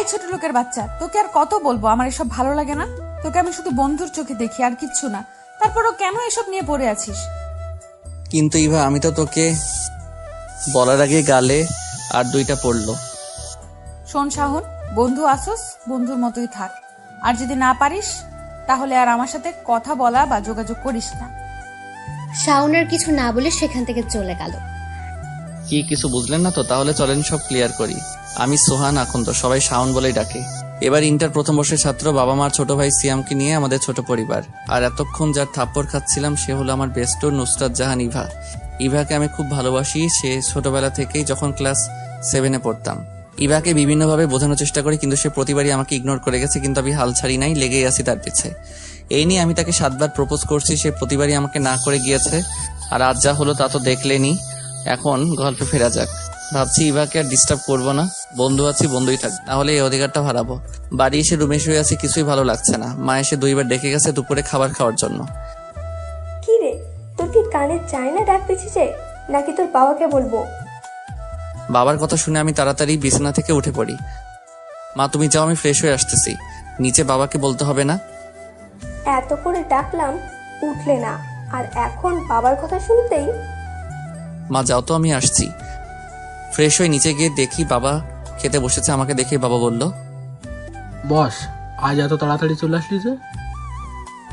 এই ছোট লোকের বাচ্চা, তোকে আর কত বলবো আমার এসব ভালো লাগে না। তোকে আমি শুধু বন্ধুর চোখে দেখি, আর কিচ্ছু না। তারপরও কেন এসব নিয়ে পড়ে আছিস? কিন্তু ইভা, আমি তো তোকে বলার আগে গালে আর দুইটা পড়লো। শোন শাহন, বন্ধু আসোস, বন্ধুর মতোই থাক। আর যদি না পারিস তাহলে আর আমার সাথে কথা বলা বা যোগাযোগ করিস না। শাওনের কিছু না বলে সেখান থেকে চলে গেল। কি কিছু বুঝলেন না তো? তাহলে চলেন সব ক্লিয়ার করি। আমি সোহান, এখন তো সবাই শাওন বলেই ডাকে। এবার ইন্টার প্রথম বর্ষের ছাত্র, বাবা মার ছোট ভাই সিয়ামকে নিয়ে আমাদের ছোট পরিবার। আর এতক্ষণ যার থাপ্পড় খাচ্ছিলাম সে হলো আমার বেস্ট নুসরাত জাহান ইভা। ইভাকে আমি খুব ভালোবাসি, সে ছোটবেলা থেকেই, যখন ক্লাস 7-এ পড়তাম। ইভাকে বিভিন্নভাবে বোঝানোর চেষ্টা করি, কিন্তু সে প্রতিবারই আমাকে ইগনোর করে গেছে। কিন্তু আমি হাল ছাড়ি নাই, লেগেই আছি তার পিছে। এই নিয়ে আমি তাকে 7বার প্রপোজ করছি, সে প্রতিবারই আমাকে না করে গিয়েছে। আর আজ যা হলো তা তো দেখলেনি। এখন গল্পে ফেরা যাক। ভাবছি ইভাকে আর ডিস্টার্ব করবো না, বন্ধু আছি বন্ধুই থাক, তাহলে এই অধিকারটা হারাবো। বাড়ি এসে রুমে শুয়ে আছি, কিছুই ভালো লাগছে না। মা এসে 2বার ডেকে গেছে দুপুরে খাবার খাওয়ার জন্য। কি রে, তোর কি কানে চায় না ডাক পেয়েছে, নাকি তোর বাবাকে বলবো? বাবার কথা শুনে আমি তাড়াতাড়ি বিছানা থেকে উঠে পড়ি। মা তুমি যাও, আমি ফ্রেশ হয়ে আসতেছি। নিচে বাবাকে বলতে হবে না? এত করে ডাকলাম, উঠলে না, আর এখন বাবার কথা শুনতেই। মা যাও তো, আমি আসছি। ফ্রেশ হয়ে নিচে গিয়ে দেখি বাবা খেতে বসেছে। আমাকে দেখে বাবা বলল, বস, আজ এত তাড়াতাড়ি চলে আসলি যে?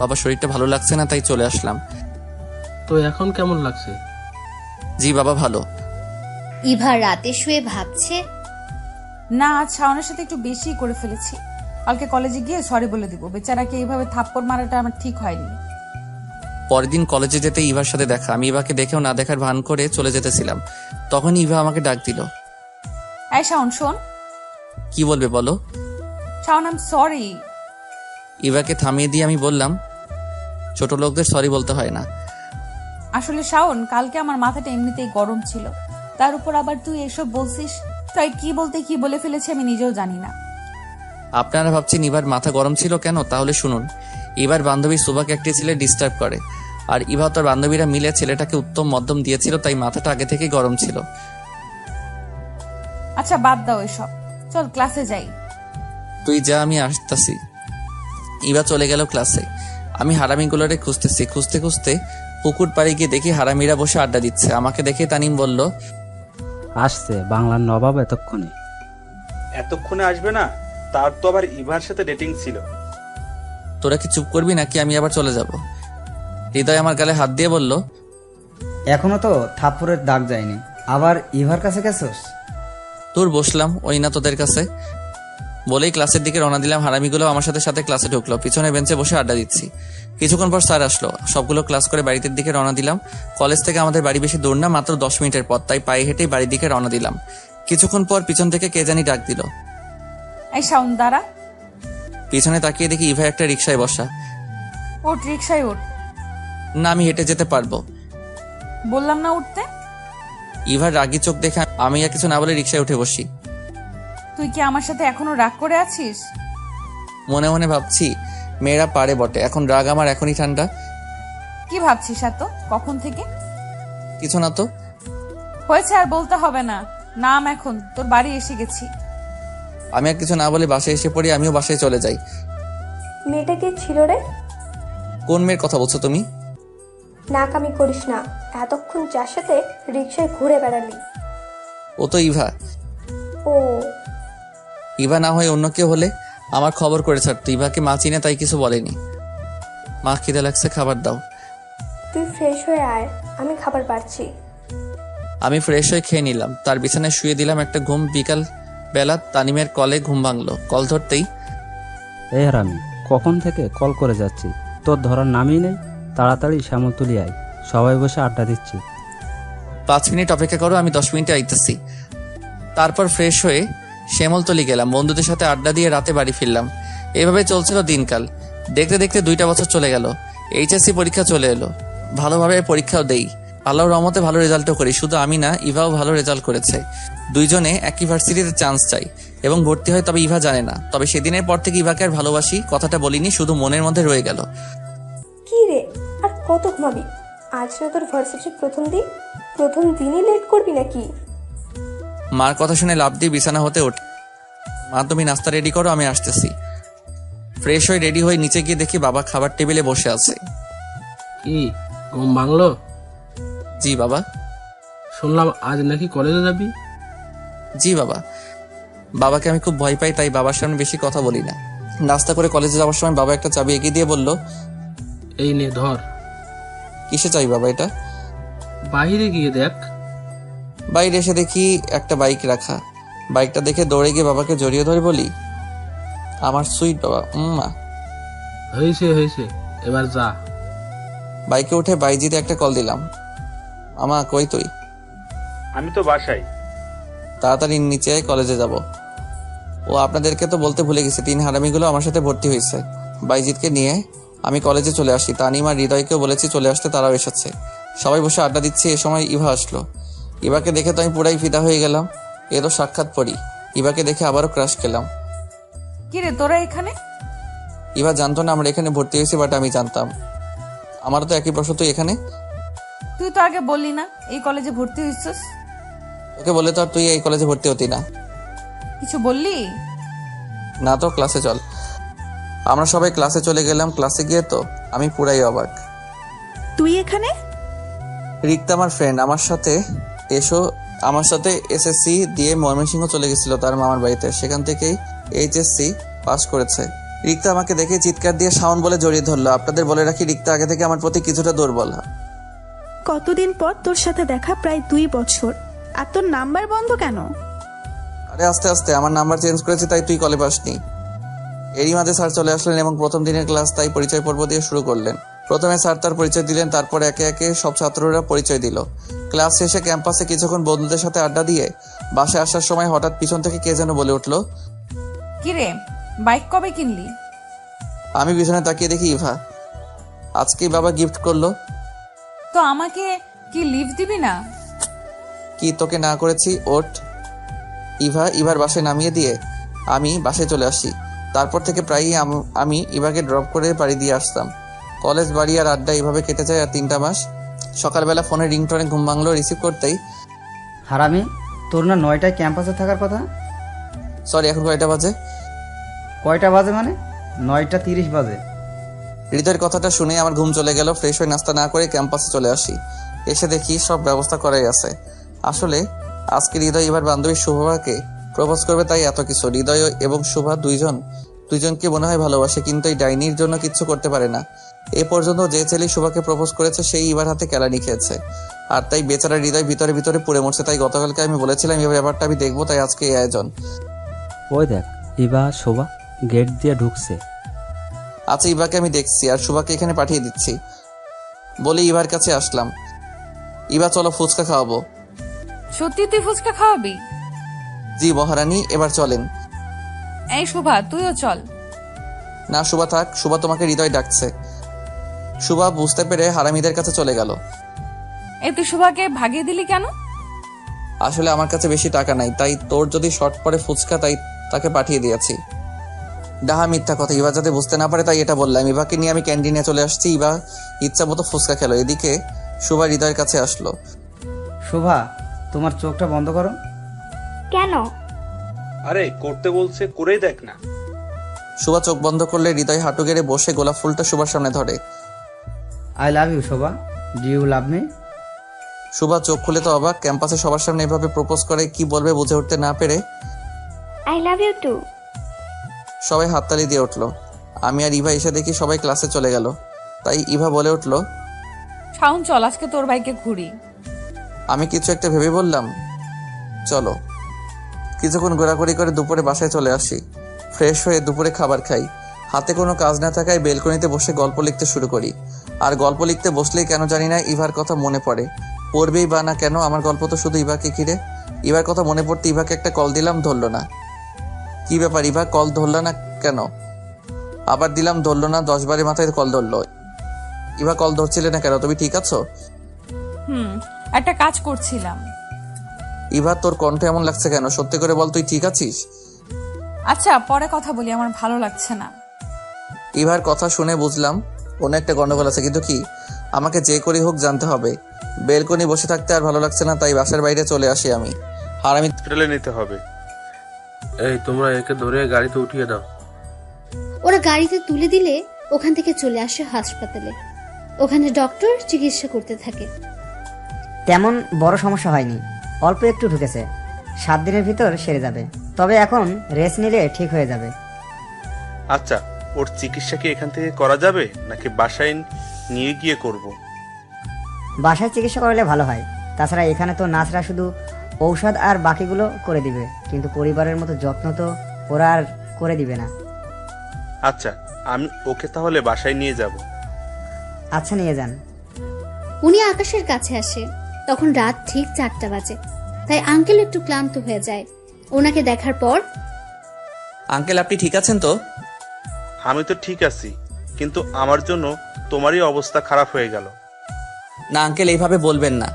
বাবা শরীরটা ভালো লাগছে না, তাই চলে আসলাম। তো এখন কেমন লাগছে? জি বাবা, ভালো। ইভা রাতে শুয়ে ভাবছে, না, আজ শাওনের সাথে একটু বেশি করে ফেলেছি। কালকে কলেজে গিয়ে সরি বলে দিব। বেচারাকে এইভাবে থাপ্পড় মারাটা আমার ঠিক হয়নি। পরের দিন কলেজে যেতে ইভার সাথে দেখা। আমি ইভাকে দেখেও না দেখার ভান করে চলে যেতেছিলাম, তখন ইভা আমাকে ডাক দিল। এই শাওন শোন। কি বলবে বলো? Shaon, I am sorry. ইভাকে থামিয়ে দিয়ে আমি বললাম, ছোট লোকদের সরি বলতে হয় না। আসলে শাওন, কালকে আমার মাথাটা এমনিতেই গরম ছিল, তার উপর আবার তুই এসব বলছিস, তাই কি বলতে কি বলে ফেলেছি আমি নিজেও জানি না। আপনারা ভাবছেন ইভার মাথা গরম ছিল কেন? তাহলে শুনুন। ইভার বান্ধবী সুবাকে একটি ছেলে ডিস্টার্ব করে, আর ইভা তার বান্ধবীরা মিলে ছেলেটাকে উত্তম মধ্যম দিয়েছিল, তাই মাথাটা আগে থেকে গরম ছিল। আচ্ছা বাদ দাও এসব, চল ক্লাসে যাই। তুই যা, আমি আসতেছি। ইভা চলে গেল ক্লাসে। আমি হারামিগুলোরে খুঁজতেছি। খুঁজতে খুঁজতে পুকুর পাড়ে গিয়ে দেখি হারামিরা বসে আড্ডা দিচ্ছে। আমাকে দেখে তানিম বলল, আসছে বাংলার নবাব এতক্ষণে। এতক্ষণে আসবে না? তার তো আবার ইভার সাথে ডেটিং ছিল। তোরা কি চুপ করবি নাকি আমি আবার চলে যাব? হৃদয় আমার গালে হাত দিয়ে বলল, এখনো তো থাপ্পড়ের দাগ যায়নি, আবার ইভার কাছে গেছোস? তোর বসলাম, ওই না তোদের কাছে। বলেই ক্লাসের দিকে রওনা দিলাম। হারামিগুলো আমার সাথে সাথে ক্লাসে ঢুকলো। পিছনে বেঞ্চে বসে আড্ডা দিচ্ছি। কিছুক্ষণ পর স্যার আসলো। সবগুলো ক্লাস করে বাড়িতে দিকে রওনা দিলাম। কলেজ থেকে আমাদের বাড়ি বেশি দূর না, মাত্র 10 মিনিটের পথ, তাই পায়ে হেঁটেই বাড়ির দিকে রওনা দিলাম। কিছুক্ষণ পর পিছন থেকে কে জানি ডাক দিল। এই শাওন দাঁড়া। পিছনে তাকিয়ে দেখি ইভা একটা রিক্সায় বসা। ওঠ, রিক্সায় ওঠ। না, আমি হেঁটে যেতে পারবো। বললাম না উঠতে। ইভার রাগি চোখ দেখে আমি আর কিছু না বলে রিক্সায় উঠে বসি। তুই কি আমার সাথে এখনো রাগ করে আছিস? মনে মনে ভাবছি, মেয়েরা পারে বটে, এখন রাগ আমার এখনই ঠান্ডা। কি ভাবছিস এত কখন থেকে? কিছু না তো। হয়েছে, আর বলতে হবে না। নাম, এখন তোর বাড়ি এসে গেছি। আমি আর কিছু না বলে বাসায় এসে পড়ি। আমিও বাসায় চলে যাই। মেয়েটা কে ছিল রে? কোন মেয়ের কথা বলছো তুমি? নাকামি করিস না, এতক্ষণ যার সাথে রিক্সায় ঘুরে বেড়ালি। ও তো ইভা। ও, ইভা না হয়ে অন্য কেউ হলে আমার খবর করে ছাড়তো। ইভাকে মা চিনে, তাই কিছু বলেনি। মা, খিদে লাগছে, খাবার দাও। তুই ফ্রেশ হয়ে আয়, আমি খাবার পাচ্ছি। আমি ফ্রেশ হয়ে খেয়ে নিলাম। তার বিছানায় শুয়ে দিলাম একটা ঘুম। বিকাল বেলা তানিমের কলে ঘুম ভাঙলো। কল ধরতেই, এই হারামি, কখন থেকে কল করে যাচ্ছি, তোর ধরার নামই নেই। তাড়াতাড়ি শ্যামলতলি আয়, সবাই বসে আড্ডা দিচ্ছি। 5 মিনিট অপেক্ষা করো, আমি 10 মিনিটে আইতেছি। তারপর ফ্রেশ হয়ে শ্যামলতলি গেলাম। বন্ধুদের সাথে আড্ডা দিয়ে রাতে বাড়ি ফিরলাম। এভাবে চলছিল দিনকাল। দেখতে দেখতে 2টা বছর চলে গেল। এইচএসসি পরীক্ষা চলে এলো। ভালোভাবে পরীক্ষাও দেই। আল্লাহর রহমতে ভালো রেজাল্টও করি। শুধু আমি না, ইভাও ভালো রেজাল্ট করেছে। দুইজনে একই ভার্সিটিতে চান্স চাই এবং ভর্তি হয়, তবে ইভা জানে না। তবে সেদিনের পর থেকে ইভাকে আর ভালোবাসি কথাটা বলিনি, শুধু মনের মধ্যে রয়ে গেল। কি রে, আর কত ঘুমাবি? আজ না তোর ভার্সিটির প্রথম দিন, প্রথম দিনই লেট করবি নাকি? মার কথা শুনে লাফ দিয়ে বিছানা হতে ওঠে। মা তুমি নাস্তা রেডি করো, আমি আসতেছি। ফ্রেশ হয়ে রেডি হয়ে নিচে গিয়ে দেখি বাবা খাবার টেবিলে বসে আছে। কি ঘুম ভাঙলো? জি বাবা। শুনলাম আজ নাকি কলেজে যাবি। জি বাবা। বাবাকে আমি খুব ভয় পাই, তাই বাবার সামনে বেশি কথা বলি না। নাস্তা করে কলেজে যাওয়ার সময় বাবা একটা চাবি এগিয়ে দিয়ে বলল, এই নে ধর, কিসে চাই বাবা এটা? বাইরে গিয়ে দেখ। বাইরে এসে দেখি একটা বাইক রাখা। বাইকটা দেখে দৌড়ে গিয়ে বাবাকে জড়িয়ে ধরে বলি, আমার সুইট বাবা। মা। হয়েছে হয়েছে, এবার যা। বাইকে উঠে বাইজিতে একটা কল দিলাম। আমা কই তুই? আমি তো বাসায়। তাড়াতাড়ি নিচে আয়, কলেজে যাব। ও আপনাদেরকে তো বলতে ভুলে গেছি, 3 হারামিগুলো আমার সাথে ভর্তি হয়েছে। বাইজিৎকে নিয়ে আমি কলেজে চলে আসি। তানিম আর হৃদয়কেও বলেছি চলে আসতে, তারাও এসেছে। সবাই বসে আড্ডা দিচ্ছি, এ সময় ইভা আসলো। ইভাকে দেখে তো আমি পুরাই ফিদা হয়ে গেলাম। এ তো সাক্ষাৎ পড়ি। ইভাকে দেখে আবারও ক্রাশ খেলাম। কিরে তোরা এখানে? ইভা জানতো না আমরা এখানে ভর্তি হয়েছি, বাট আমি জানতাম। আমারও তো একই প্রশ্ন, তুই এখানে? তুই তো আগে বললি না এই কলেজে ভর্তি হইছিস। ওকে বলে তো আর তুই এই কলেজে ভর্তি হতি না। কিছু বললি? না তো, ক্লাসে চল। আমরা সবাই ক্লাসে চলে গেলাম। ক্লাসে গিয়ে তো আমি পুরাই অবাক। তুই এখানে? রিক্তা আমার ফ্রেন্ড, আমার সাথে এসএসসি দিয়ে ময়মনসিংহ চলে গেছিল তার মামার বাড়িতে। সেখান থেকেই এইচএসসি পাস করেছে। রিক্তা আমাকে দেখে চিৎকার দিয়ে শাওন বলে জড়িয়ে ধরলো। আপনাদের বলে রাখি, রিক্তা আগে থেকে আমার প্রতি কিছুটা দুর্বল। কতদিন পর তোর সাথে দেখা, প্রায় 2 বছর, আর তোর নাম্বার বন্ধ কেন? আরে আস্তে আস্তে, আমার নাম্বার চেঞ্জ করেছি, তাই তুই কলে পাসনি। এরই মাঝে স্যার চলে আসলেন এবং প্রথম দিনের ক্লাস, তাই পরিচয় পর্ব দিয়ে শুরু করলেন। প্রথমে স্যার তার পরিচয় দিলেন, তারপর একে একে সব ছাত্ররা পরিচয় দিল। ক্লাস শেষে ক্যাম্পাসে কিছুক্ষণ বন্ধুদের সাথে আড্ডা দিয়ে বাসায় আসার সময় হঠাৎ পিছন থেকে কে যেন বলে উঠলো, কিরে বাইক কবে কিনলি? আমি পিছনে তাকিয়ে দেখি ইভা। আজকেই বাবা গিফট করলো। তো আমাকে কি লিভ দিবি না? কি তোকে না করেছি? ওঠ। ইভার বাসায় নামিয়ে দিয়ে আমি বাসায় চলে আসি। তারপর থেকে প্রায়ই আমি ইভাকে ড্রপ করে বাড়ি দিয়ে আসতাম। কলেজ, বাড়ি আর আড্ডা এভাবে কেটে যায় আর 3টা মাস। সকালবেলা ফোনে রিংটোনে ঘুম ভাঙলো। রিসিভ করতেই, হারামি, তোর না 9টায় ক্যাম্পাসে থাকার কথা? সরি, এখন কয়টা বাজে? কয়টা বাজে মানে? 9:30 বাজে। হৃদয়ের কথাটা শুনে আমার ঘুম চলে গেল। ফ্রেশ হয়ে নাস্তা না করে ক্যাম্পাসে চলে আসি। এসে দেখি সব ব্যবস্থা করাই আছে। আসলে আজকে হৃদয় এবার বান্ধবী শুভাকে প্রপোজ করবে, তাই এত কিছু। হৃদয় এবং শুভা দুইজনকে মনে হয় ভালোবাসে, কিন্তু এই ডাইনির জন্য কিচ্ছু করতে পারে না। এ পর্যন্ত যে ছেলে শুভাকে প্রপোজ করেছে সেই এবার হাতে কেলানি খেয়েছে, আর তাই বেচারা হৃদয় ভিতরে ভিতরে পুড়ে মরছে। তাই গতকালকে আমি বলেছিলাম এই ব্যাপারটা আমি দেখবো, তাই আজকে এই আয়োজন। ওই দেখ, ইভা শোভা গেট দিয়ে ঢুকছে। আচ্ছা, ইভাকে আমি দেখছি আর শুভাকে এখানে পাঠিয়ে দিচ্ছি বলে ইভার কাছে আসলাম। ইভা চলো, ফুচকা খাওয়াবো। সত্যি তুই ফুচকা খাওয়াবি? জি মহারানী, এবার চলেন। এই শোভা তুইও চল। না শুভা থাক, শুভা তোমাকে হৃদয় ডাকছে। শুভা বুঝতে পেরে হারামিদের কাছে চলে গেল। এই তুই শোভাকে ভাগিয়ে দিলি কেন? আসলে আমার কাছে বেশি টাকা নাই, তাই তোর যদি শর্ট পড়ে ফুচকা, তাই তাকে পাঠিয়ে দিয়েছি। ডাহা মিথ্যা কথা, ইভা যাতে বুঝতে না পারে তাই এটা বললাম। ইভাকে নিয়ে আমি ক্যান্টিনে চলে আসছি। ইভা ইচ্ছা মতো ফুচকা খেলো। এদিকে শুভা হৃদয়ের কাছে আসলো। শোভা, তোমার চোখটা বন্ধ করো। কেন? আরে করতে বলছে, করেই দেখ না। শুভা চোখ বন্ধ করলে হৃদয় হাঁটু গেড়ে বসে গোলাপ ফুলটা শুভার সামনে ধরে। I love you Shobha, do you love me? Shubha চোখ খুলে তো অবাক। ক্যাম্পাসে সবার সামনে এভাবে প্রপোজ করে, কি বলবে বুঝে উঠতে না পেরে আই লাভ ইউ টু। সবাই হাততালি দিয়ে উঠলো। আমি আর ইভা এসে দেখি সবাই ক্লাসে চলে গেল। তাই ইভা বলে উঠলো, শাওন চল আজকে তোর বাইকে ঘুরি। আমি কিছু একটা ভেবে বললাম, চলো। কিছুক্ষণ ঘোরাঘুরি করে দুপুরে বাসায় চলে আসি। ফ্রেশ হয়ে দুপুরে খাবার খাই। হাতে কোনো কাজ না থাকায় বেলকনিতে বসে গল্প লিখতে শুরু করি। আর গল্প লিখতে বসলেই কেন জানি না ইভার কথা মনে পড়ে। পড়বেই বা না কেন, আমার গল্প তো শুধু ইভাকে ঘিরে। ইভার কথা মনে পড়তে ইভাকে একটা কল দিলাম, ধরলো না। কি ব্যাপার ইভা, কল ধরলো না কেন? আবার দিলাম, ধরলো না। 10 বারের মাথায় কল ধরলো। ইভা কল ধরছিলে না কেন? তুমি ঠিক আছো? একটা কাজ করছিলাম। ইভা তোর কণ্ঠ এমন লাগছে কেন? সত্যি করে বল, তুই ঠিক আছিস? আচ্ছা পরে কথা বলি, আমার ভালো লাগছে না। ইভার কথা শুনে বুঝলাম কোনো একটা গন্ডগোল আছে, কিন্তু কি? আমাকে যে করেই হোক জানতে হবে। বেলকনি বসে থাকতে আর ভালো লাগছে না, তাই বাসার বাইরে চলে আসি আমি। আর আমি হসপিটালে নিতে হবে। এই তোমরা একে ধরে গাড়িতে উঠিয়ে দাও। ওরা গাড়িতে তুলে দিলে ওখান থেকে চলে আসে হাসপাতালে। ওখানে ডক্টর চিকিৎসা করতে থাকে। তেমন বড় সমস্যা হয়নি, অল্প একটু ঢুকেছে, 7 দিনের ভিতর সেরে যাবে। তবে এখন রেস্ট নিলে ঠিক হয়ে যাবে। আচ্ছা, ওর চিকিৎসা কি এখান থেকে করা যাবে নাকি বাসায় নিয়ে গিয়ে করব? বাসায় চিকিৎসা করলে ভালো হয়। তাছাড়া এখানে তো নার্সরা শুধু ঔষধ আর বাকিগুলো করে দিবে, কিন্তু পরিবারের মতো যত্ন তো ওরা আর করে দিবে না। আচ্ছা, আমি ওকে তাহলে বাসায় নিয়ে যাব। আচ্ছা, নিয়ে যান। উনি আকাশের কাছে আসে। তখন রাত ঠিক 4টা বাজে। তাই আঙ্কেল একটু ক্লান্ত হয়ে যায়। ওনাকে দেখার পর, আঙ্কেল আপনি ঠিক আছেন তো? আমি তো ঠিক আছি, কিন্তু আমার জন্য তোমারই অবস্থা খারাপ হয়ে গেল। না আঙ্কেল, এইভাবে বলবেন না।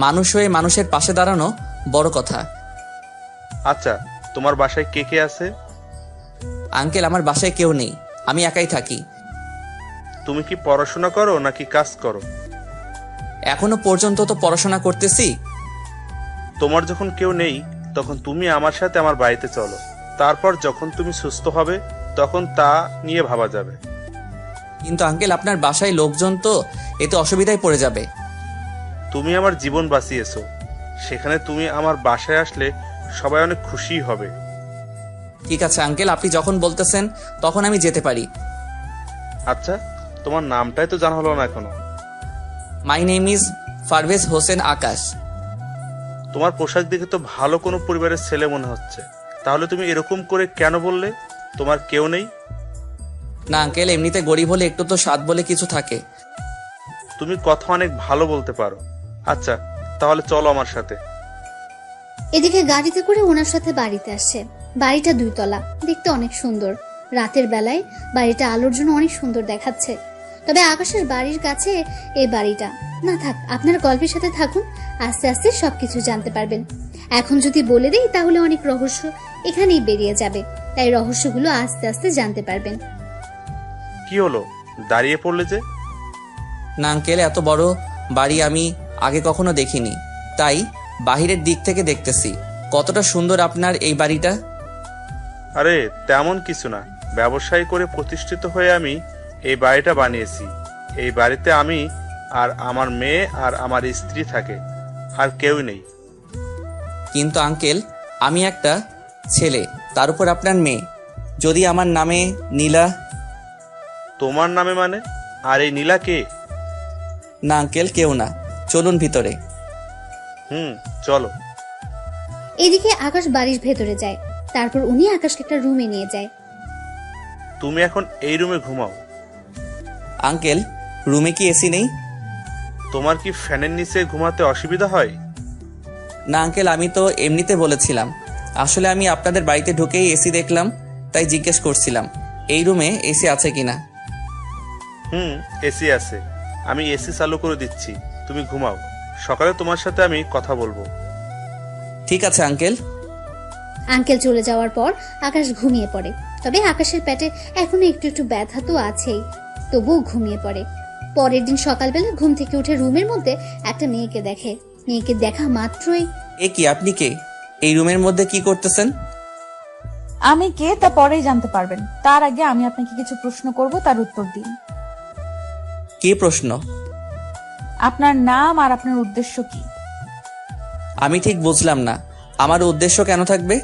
মানুষ হয়ে মানুষের পাশে দাঁড়ানো বড় কথা। আচ্ছা, তোমার বাসায় কে কে আছে? আঙ্কেল আমার বাসায় কেউ নেই, আমি একাই থাকি। তুমি কি পড়াশোনা করো নাকি কাজ করো? এখনো পর্যন্ত তো পড়াশোনা করতেছি। তোমার যখন কেউ নেই তখন তুমি আমার সাথে আমার বাড়িতে চলো। তারপর যখন তুমি সুস্থ হবে তখন তা নিয়ে ভাবা যাবে। কিন্তু আঙ্কেল আপনার বাসায় লোকজন তো, এতে অসুবিধায় পড়ে যাবে। তুমি আমার জীবন বাঁচিয়েছো, সেখানে তুমি আমার বাসায় আসলে সবাই অনেক খুশি হবে। ঠিক আছে আঙ্কেল, আপনি যখন বলতেছেন তখন আমি যেতে পারি। আচ্ছা, তোমার নামটাই তো জানা হলো না এখনো। My name is Parvez Hossain Akash. তোমার পোশাক দেখে তো ভালো কোনো পরিবারের ছেলে মনে হচ্ছে। তাহলে তুমি এরকম করে কেন বললে তোমার কেউ নেই? না আঙ্কেল, এমনিতে গরিব হলে একটু তো স্বাদ বলে কিছু থাকে। তুমি কথা অনেক ভালো বলতে পারো। আচ্ছা, তাহলে চলো আমার সাথে। এদিকে গাড়িতে করে ওনার সাথে বাড়িতে আসে। বাড়িটা 2 তলা, দেখতে অনেক সুন্দর। রাতের বেলায় বাড়িটা আলোর জন্য অনেক সুন্দর দেখাচ্ছে। তবে আকাশের বাড়ির কাছে এই বাড়িটা না। থাক, আপনারা গল্পের সাথে থাকুন, আস্তে আস্তে সবকিছু জানতে পারবেন। এখন যদি বলে দেই তাহলে অনেক রহস্য এখানেই বেরিয়ে যাবে। তাই রহস্যগুলো আস্তে আস্তে জানতে পারবেন। কি হলো, দাঁড়িয়ে পড়লে যে? না আঙ্কেল, এত বড় বাড়ি আমি আগে কখনো দেখিনি, তাই বাহিরের দিক থেকে দেখতেছি। কতটা সুন্দর আপনার এই বাড়িটা। আরে তেমন কিছু না, ব্যবসায় করে প্রতিষ্ঠিত হয়ে আমি এই বাড়িটা বানিয়েছি। এই বাড়িতে আমি আর আমার মেয়ে আর আমার স্ত্রী থাকে, আর কেউ নেই। কিন্তু আঙ্কেল, আমি একটা ছেলে, তার উপর আপনার মেয়ে। যদি আমার নামে নীলা। তোমার নামে মানে? আর এই নীলা কে? না আঙ্কেল, কেউ না। চলুন ভিতরে। চলো। এদিকে আকাশ বাড়ির ভেতরে যায়। তারপর উনি আকাশকে একটা রুমে নিয়ে যায়। তুমি এখন এই রুমে ঘুমাও। আঙ্কেল, রুমে কি এসি নেই? তোমার কি ফ্যানের নিচে ঘুমাতে অসুবিধা হয়? না আঙ্কেল, আমি তো এমনিতে বলেছিলাম। আসলে আমি আপনাদের বাড়িতে ঢুকেই এসি দেখলাম, তাই জিজ্ঞেস করছিলাম এই রুমে এসি আছে কিনা। এসি আছে, আমি এসি চালু করে দিচ্ছি, তুমি ঘুমাও। সকালে তোমার সাথে আমি কথা বলবো। ঠিক আছে আঙ্কেল। আঙ্কেল চলে যাওয়ার পর আকাশ ঘুমিয়ে পড়ে। তবে আকাশের পেটে এখনো একটু একটু ব্যথা তো আছেই, তবুও ঘুমিয়ে পড়ে। পরের দিন সকালবেলা ঘুম থেকে উঠে রুমের মধ্যে একটা মেয়েকে দেখে। মেয়েকে দেখা মাত্রই, এ কি, আপনি কে? এই রুমের মধ্যে কি করতেছেন? আমি কে তা পরেই জানতে পারবেন। তার আগে আমি আপনাকে কিছু প্রশ্ন করব, তার উত্তর দিন। কি প্রশ্ন? আপনার নাম আর আপনার উদ্দেশ্য কি? আমি ঠিক বুঝলাম না, আমার উদ্দেশ্য কেন থাকবে?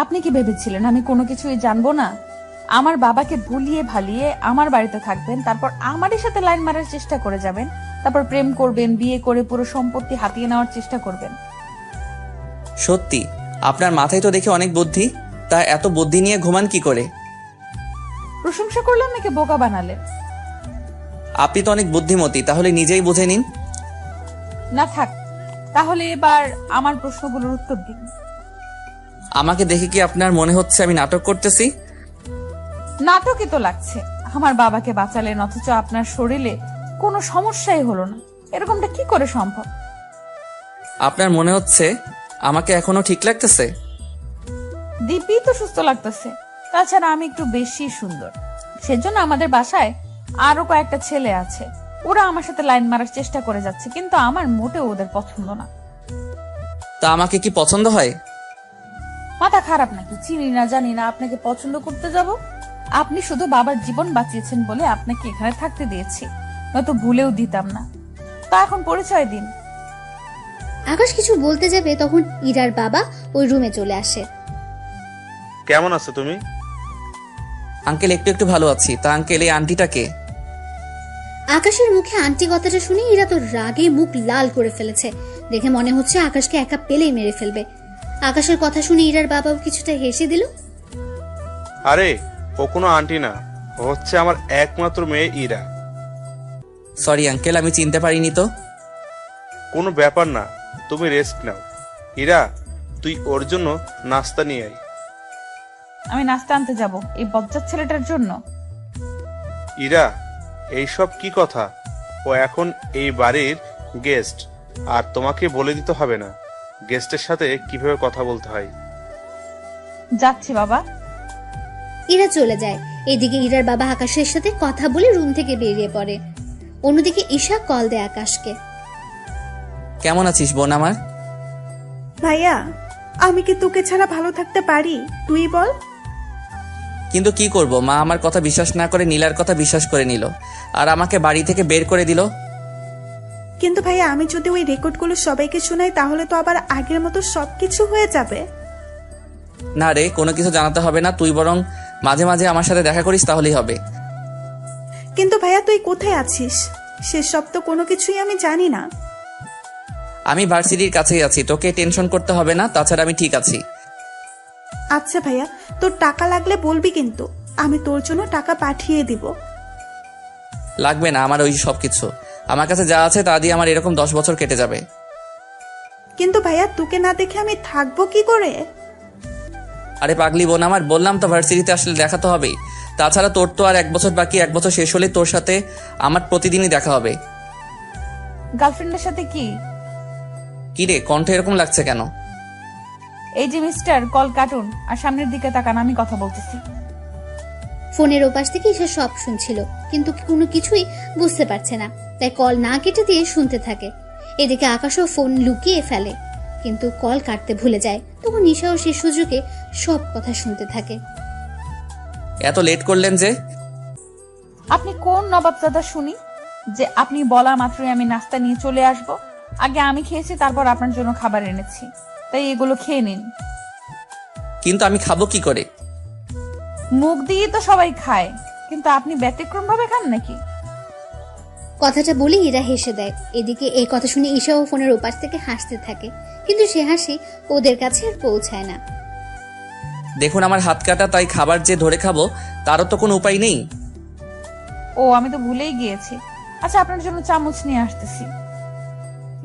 আপনি কি ভেবেছিলেন আমি কোনো কিছুই জানবো না? আমার বাবাকে ভুলিয়ে ভালিয়ে আমার বাড়িতে থাকবেন, তারপর আমারই সাথে লাইন মারার চেষ্টা করে যাবেন, তারপর প্রেম করবেন, বিয়ে করে পুরো সম্পত্তি হাতিয়ে নেওয়ার চেষ্টা করবেন। সত্যি আপনার মাথায় তো দেখে অনেক বুদ্ধি, তা এত বুদ্ধি নিয়ে ঘুমান কি করে? প্রশংসা করলেন নাকি বোকা বানালেন? আপনি তো অনেক বুদ্ধিমতী, তাহলে নিজেই বুঝে নিন। না থাক, তাহলে এবার আমার প্রশ্নগুলোর উত্তর দিন। আমাকে দেখে কি আপনার মনে হচ্ছে আমি নাটক করতেছি? নাটকই তো লাগছে। আমার বাবাকে বাঁচালেন অথচ আপনার শরীরে কোনো সমস্যাই হলো না, এরকমটা কি করে সম্ভব? আপনার মনে হচ্ছে আমাকে এখনো ঠিক লাগতেছে? দিব্যি তো সুস্থ লাগতেছে। তাছাড়া আমি একটু বেশি সুন্দর, সেজন্য আমাদের বাসায় আরো কয়েকটা ছেলে আছে, ওরা আমার সাথে লাইন মারার চেষ্টা করে যাচ্ছে, কিন্তু আমার মোটেও ওদের পছন্দ না। তা আমাকে কি পছন্দ হয়? মাথা খারাপ নাকি? চিনি না জানি না আপনাকে পছন্দ করতে যাব? আপনি শুধু বাবার জীবন বাঁচিয়েছেন বলে আপনাকে এখানে থাকতে দিয়েছি, নয়তো ভুলেও দিতাম না। তা এখন পরিচয় দিন। আকাশ কিছু বলতে যাবে তখন ইরার বাবা ওই রুমে চলে আসে। কেমন আছো তুমি? আঙ্কেল একটু একটু ভালো আছি। তা আঙ্কেল এই আন্টিটাকে? আকাশের মুখে আন্টি কথাটা শুনে ইরা তো রাগে মুখ লাল করে ফেলেছে। দেখে মনে হচ্ছে আকাশকে একা পেলেই মেরে ফেলবে। আকাশের কথা শুনে ইরার বাবাও কিছুটা হেসে দিল। আরে ও কোনো আন্টি না, ও হচ্ছে আমার একমাত্র মেয়ে ইরা। সরি আঙ্কেল, আমি চিনতে পারিনি তো। কোনো ব্যাপার না, তুমি রেস্ট নাও। ইরা, তুই ওর জন্য নাস্তা নিয়ে আয়। আমি নাস্তা আনতে যাব এই বজ্জাত ছেলেটার জন্য? ইরা, এইসব কি কথা? ও এখন এই বাড়ির গেস্ট, আর তোমাকে বলে দিতে হবে না গেস্টের সাথে কিভাবে কথা বলতে হয়। যাচ্ছি বাবা। ইরা চলে যায়। এদিকে ইরার বাবা আকাশের সাথে কথা বলে রুম থেকে বেরিয়ে পড়ে। অন্যদিকে ঈশা কল দেয় আকাশকে। কেমন আছিস বোন আমার? ভাইয়া, আমি কি তোকে ছাড়া ভালো থাকতে পারি? তুই বল। কিন্তু কি করব, মা আমার কথা বিশ্বাস না করে নীলার কথা বিশ্বাস করে নিল, আর আমাকে বাড়ি থেকে বের করে দিল। কিন্তু ভাইয়া, আমি যদি ওই রেকর্ডগুলো সবাইকে শোনাই তাহলে তো আবার আগের মতো সবকিছু হয়ে যাবে। না রে, কোনো কিছু জানাতে হবে না, তুই বরং মাঝে মাঝে আমার সাথে দেখা করিস, তাহলেই হবে। কিন্তু ভাইয়া, তুই কোথায় আছিস সেসব তো কোনো কিছুই আমি জানি না। আমি ভার্সিটির কাছেই আছি, তোকে টেনশন করতে হবে না, তাছাড়া আমি ঠিক আছি। আচ্ছা ভাইয়া, তোর টাকা লাগলে বলবি, কিন্তু আমি তোর জন্য টাকা পাঠিয়ে দিব। লাগবে না আমার ওই সব কিছু, আমার কাছে যা আছে তা দিয়ে আমার এরকম 10 বছর কেটে যাবে। কিন্তু ভাইয়া, তোকে না দেখে আমি থাকবো কি করে? আরে পাগলি বোন আমার, বললাম তো ভার্সিটিতে আসলে দেখা তো হবেই। তাছাড়া তোর তো আর 1 বছর বাকি, 1 বছর শেষ হলে তোর সাথে আমার প্রতিদিনই দেখা হবে। গার্লফ্রেন্ডের সাথে কি? কি রে, কণ্ঠ এরকম লাগছে কেন? এই যে মিস্টার, কল কাটুন আর সামনের দিকে তাকান, আমি কথা বলতেছি। ফোনের ওপাশ থেকে ঈশা সব শুনছিল, কিন্তু কোনো কিছুই বুঝতে পারছে না, তাই কল না কেটে দিয়ে শুনতে থাকে। এদিকে আকাশও ফোন লুকিয়ে ফেলে, কিন্তু কল কাটতে ভুলে যায়। তখন ঈশাও সে সুযোগে সব কথা শুনতে থাকে। এত লেট করলেন যে? আপনি কোন নবাবজাদা শুনি যে আপনি বলা মাত্রই আমি নাস্তা নিয়ে চলে আসব? আগে আমি খেয়েছি, তারপর আপনার জন্য খাবার এনেছি, তাই এগুলো খেয়ে নিন। কিন্তু আমি খাবো কি করে? মুখ দিয়ে তো সবাই খায়, কিন্তু আপনি ব্যতিক্রম ভাবে খান নাকি? কথাটা বলে ইরা হেসে দেয়। এদিকে এই কথা শুনে ঈশাও ফোনের ওপাশ থেকে হাসতে থাকে, কিন্তু সে হাসি ওদের কাছে আর পৌঁছায় না। দেখুন আমার হাত কাটা, তাই খাবার যে ধরে খাবো তারও তো কোনো উপায় নেই। ও, আমি তো ভুলেই গিয়েছি। আচ্ছা, আপনার জন্য চামচ নিয়ে আসতেছি।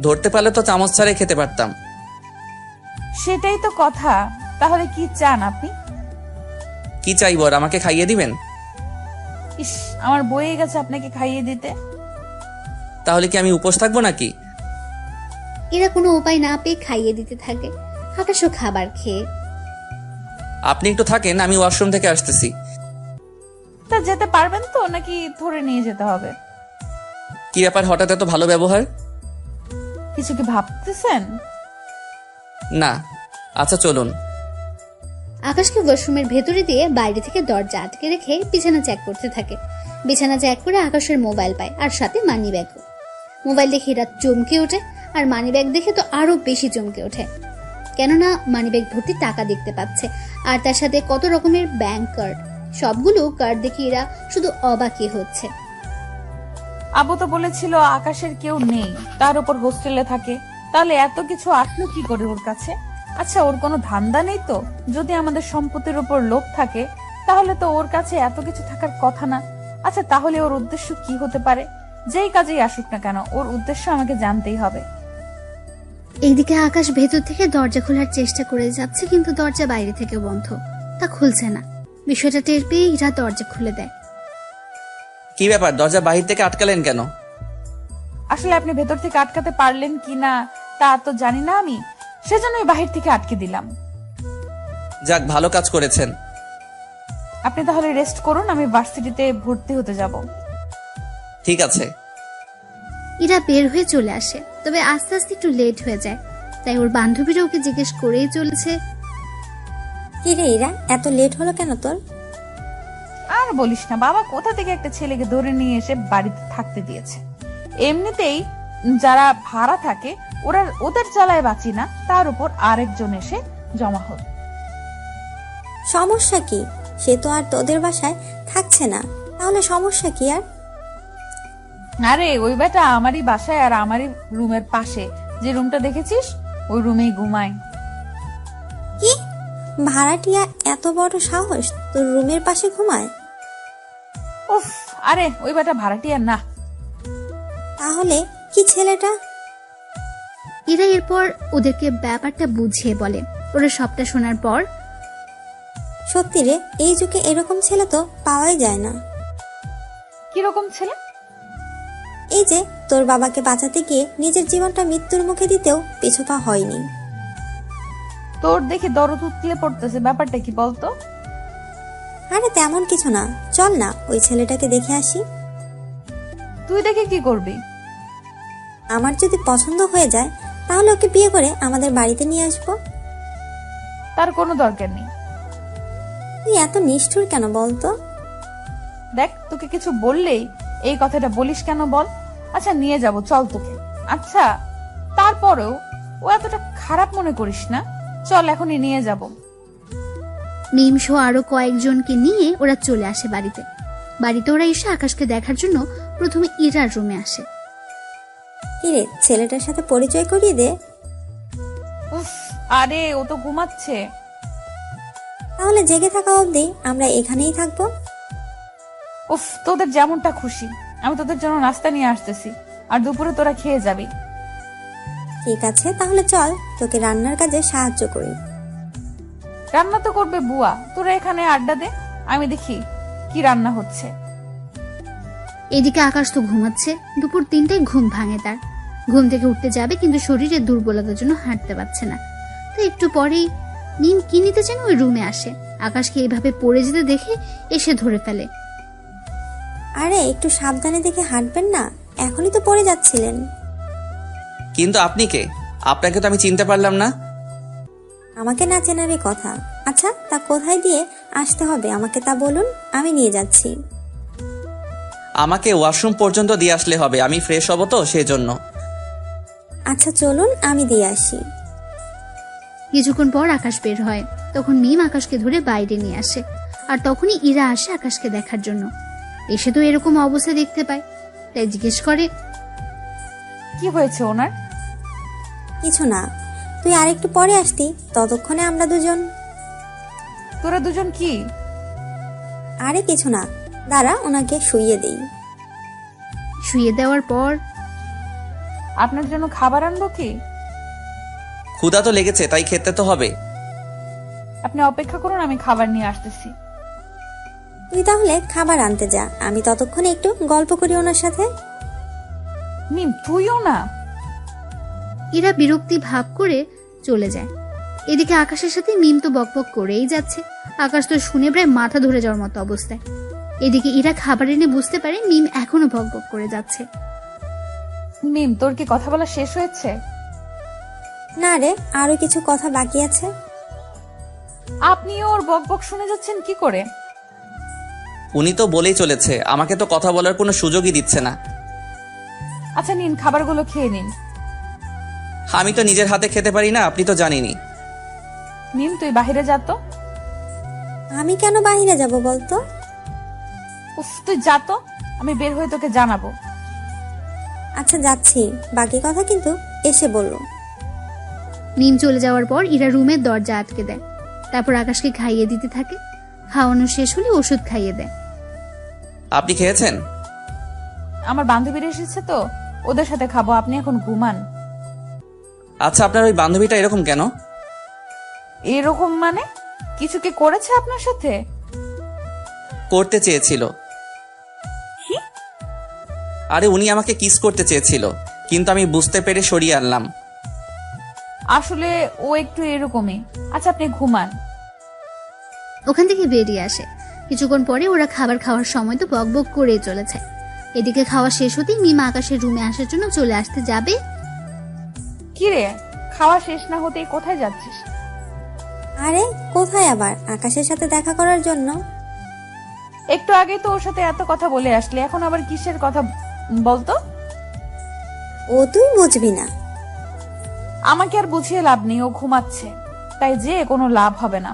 ধরতে পারলে তো চামচ ছাড়াই খেতে পারতাম। সেটাই তো কথা। তাহলে কি চান আপনি? কি চাইবো, আর আমাকে খাইয়ে দিবেন? ইস, আমার বয়ে গেছে আপনাকে খাইয়ে দিতে। তাহলে কি আমি উপোস থাকবো নাকি? এরা কোনো উপায় না পেয়ে খাইয়ে দিতে থাকে। আকাশও খাবার খেয়ে। আপনি একটু থাকেন, আমি ওয়াশরুম থেকে আসতেছি। তা যেতে পারবেন তো, নাকি ধরে নিয়ে যেতে হবে? কি ব্যাপার, হঠাৎ এত ভালো ব্যবহার? কিছু কি ভাবতেছেন? না। আচ্ছা চলুন। আকাশকে ওয়াশরুমের ভেতরে দিয়ে বাইরে থেকে দরজা আটকে রেখে বিছানা চেক করতে থাকে। বিছানা চেক করে আকাশের মোবাইল পায়, আর সাথে মানি ব্যাগও। মোবাইল দেখে এরা চমকে ওঠে, আর মানি ব্যাগ দেখে তো আরো বেশি চমকে ওঠে, কেননা মানি ব্যাগ ভর্তি টাকা দেখতে পাচ্ছে, আর তার সাথে কত রকমের ব্যাংক কার্ড। সবগুলো কার্ড দেখে এরা শুধু অবাকই হচ্ছে। আবু তো বলেছিল আকাশের কেউ নেই, তার উপর হোস্টেলে থাকে, তাহলে এত কিছু আসলো কি করে ওর কাছে? আচ্ছা, ওর কোনো ধান্দা নেই তো? যদি আমাদের সম্পত্তির উপর লোভ থাকে তাহলে তো ওর কাছে এত কিছু থাকার কথা না। আচ্ছা, তাহলে ওর উদ্দেশ্য কি হতে পারে? যেই কাজেই আসুক না কেন, ওর উদ্দেশ্য আমাকে জানতেই হবে। এইদিকে আকাশ ভেতর থেকে দরজা খোলার চেষ্টা করে যাচ্ছে, কিন্তু দরজা বাইরে থেকে বন্ধ, তা খুলছে না। বিষয়টা টের পেয়ে ইরা দরজা খুলে দেয়। কি ব্যাপার, দরজা বাহির থেকে আটকালেন কেন? আসলে আপনি ভেতর থেকে আটকাতে পারলেন কিনা তা তো জানি না আমি, সেজন্যই বাহির থেকে আটকে দিলাম। যাক, ভালো কাজ করেছেন। আপনি তাহলে রেস্ট করুন, আমি ভার্সিটিতে ভর্তি হতে যাব। ঠিক আছে। ইরা বের হয়ে চলে আসে, তবে আস্তে আস্তে একটু লেট হয়ে যায়, তাই ওর বান্ধবীরা ওকে জিজ্ঞেস করেই চলেছে, কি রে ইরা, এত লেট হলো কেন তোর? আর বলিস না, বাবা কোথা থেকে একটা ছেলেকে ধরে নিয়ে এসে বাড়িতে থাকতে দিয়েছে। এমনিতেই যারা ভাড়া থাকে ওদের জ্বালায় বাঁচি না, তার উপর আরেকজন এসে জমা হল। সমস্যা কি? সে তো আর তোদের বাসায় থাকছে না, তাহলে সমস্যা কি আর? আরে ওই বেটা আমারই বাসায় আর আমারই রুমের পাশে যে রুমটা দেখেছিস ওই রুমেই ঘুমায়। কি ভাড়াটিয়া এত বড় সাহস, তোর রুমের পাশে ঘুমায়? উফ, আরে ওই বেটা ভাড়াটিয়া না। তাহলে কি ছেলেটা? ইরা এরপর ওদেরকে ব্যাপারটা বুঝিয়ে বলে। ওরা সবটা শোনার পর, সত্যি রে, এই যুগে এরকম ছেলে তো পাওয়াই যায় না। কিরকম ছেলে? এই যে তোর বাবাকে বাঁচাতে গিয়ে নিজের জীবনটা মৃত্যুর মুখে দিতেও পিছুপা হয়নি। তোর দেখি দরদ উতলে পড়তেছে, ব্যাপারটা কি বলতো? আরে তেমন কিছু না, চল না ওই ছেলেটাকে দেখে আসি। তুই দেখে কি করবি? আমার যদি পছন্দ হয়ে যায় তাহলে ওকে বিয়ে করে আমাদের বাড়িতে নিয়ে আসবো। তার কোনো দরকার নেই। তুই এত নিষ্ঠুর কেন বলতো? দেখ, তোকে কিছু বললেই এই কথাটা বলিস কেন বল? আচ্ছা নিয়ে যাব, চল তোকে। আচ্ছা তারপরেও ও এতটা খারাপ মনে করিস না, চল এখনই নিয়ে যাব। মিম সহ আরো কয়েকজনকে নিয়ে ওরা চলে আসে বাড়িতে। বাড়িতে ওরা এসে আকাশকে দেখার জন্য প্রথমে ইরার রুমে আসে। কিরে, ছেলেটার সাথে পরিচয় করিয়ে দে। উফ, আরে ও তো ঘুমাচ্ছে। তাহলে জেগে থাকা অবধি আমরা এখানেই থাকবো। উফ, তোদের যেমনটা খুশি, আমি তোদের জন্য নাস্তা নিয়ে আসতেছি, আর দুপুরে তোরা খেয়ে যাবি। ঠিক আছে, তাহলে চল তোকে রান্নার কাজে সাহায্য করি। রান্না তো করবে বুয়া, তোরা এখানে আড্ডা দে, আমি দেখি কি রান্না হচ্ছে। এদিকে আকাশ তো ঘুমাচ্ছে। দুপুর 3টায় ঘুম ভাঙে তার। ঘুম থেকে উঠতে যাবে কিন্তু শরীরে দুর্বলতার জন্য হাঁটতে পারছে না। তো একটু পরেই মিম কি নিতে যেন ওই রুমে আসে। আকাশকে এইভাবে পড়ে যেতে দেখে এসে ধরে ফেলে। আরে একটু সাবধানে দেখে হাঁটবেন না, এখনই তো পড়ে যাচ্ছিলেন। কিন্তু আপনি কে? আপনাকে তো আমি চিনতে পারলাম না। আমাকে না চেনারই কথা। আচ্ছা তা কোথায় দিয়ে আসতে হবে আমাকে তা বলুন, আমি নিয়ে যাচ্ছি। আমাকে ওয়াশরুম পর্যন্ত দিয়ে আসলে হবে, আমি ফ্রেশ হব তো সেই জন্য। আচ্ছা চলুন, আমি দিয়ে আসি। কিছুক্ষণ পর আকাশ বের হয়। তখন মিম আকাশকে ধরে বাইরে নিয়ে আসে। আর তখনই ইরা আসে আকাশকে দেখার জন্য। এসে তো এরকম অবস্থা দেখতে পায়, তাই জিজ্ঞেস করে, কি হয়েছে ওনার? কিছু না, তুই আরেকটু পরে আসতি, ততক্ষণে আমরা দুজন। তোরা দুজন কি? আরে কিছু না, দাঁড়া ওনাকে শুইয়ে দেই। শুয়ে দেওয়ার পর, আপনার জন্য খাবার আনবো কি? ক্ষুধা তো লেগেছে, তাই খেতে তো হবে। আপনি অপেক্ষা করুন, আমি খাবার নিয়ে আসতেছি। তুই তাহলে খাবার আনতে যা, আমি ততক্ষণে একটু গল্প করি ওনার সাথে। মিম তুইও না। ইরা বিরক্তি ভাব করে চলে যায়। এদিকে আকাশের সাথে মিম তো বকবক করেই যাচ্ছে। আকাশ তো শুনে প্রায় মাথা ধরে যাওয়ার মতো অবস্থায়। এদিকে ইরা খাবার এনে বুঝতে পারে মিম এখনো বকবক করে যাচ্ছে। মিম, তোর কি কথা বলা শেষ হয়েছে? না রে, আরো কিছু কথা বাকি আছে। আপনিও ওর বকবক শুনে যাচ্ছেন কি করে? উনি তো বলেই চলেছে, আমাকে তো কথা বলার কোনো সুযোগই দিচ্ছে না। আচ্ছা নিন, খাবারগুলো খেয়ে নিন। আমি তো নিজের হাতে খেতে পারি না, আপনি তো জানেনই। মিম তুই বাহিরে যা তো। আমি কেন বাইরে যাব বলতো? উফ, তুই যা তো, আমি বের হয়ে তোকে জানাবো। আচ্ছা যাচ্ছি, বাকি কথা কিন্তু এসে বললো। মিম চলে যাওয়ার পর ইরা রুমের দরজা আটকে দেয়। তারপর আকাশকে খাইয়ে দিতে থাকে। খাওয়ানো শেষ হলে ওষুধ খাইয়ে দেয়। আপনি খেয়েছেন? আমার বান্ধবীরা এসেছে তো, ওদের সাথে খাবো, আপনি এখন ঘুমান। আচ্ছা, আপনার ওই বান্ধবীটা এরকম কেন? এরকম মানে? কিছু কি করেছে আপনার সাথে? করতে চেয়েছিল। কি? আরে উনি আমাকে কিস করতে চেয়েছিল, কিন্তু আমি বুঝতে পেরে সরিয়ে আনলাম। আসলে ও একটু এরকমই। আচ্ছা আপনি ঘুমান। ওখান থেকে বেরিয়ে আসে। কিছুক্ষণ পরে ওরা খাবার খাওয়ার সময় তো বকবক করে চলেছে। এদিকে খাওয়া শেষ হতেই মিম আকাশের রুমে আসার জন্য চলে আসতে যাবে। কি রে, খাওয়া শেষ না হতেই কোথায় যাচ্ছিস? আরে কোথায় আবার? আকাশের সাথে দেখা করার জন্য? একটু আগে তো ওর সাথে এত কথা বলে আসলি, এখন আবার কিসের কথা বলতো? ও তুই বুঝবি না। আমাকে আর বুঝিয়ে লাভ নেই, ও ঘুমাচ্ছে, তাই যে কোনো লাভ হবে না।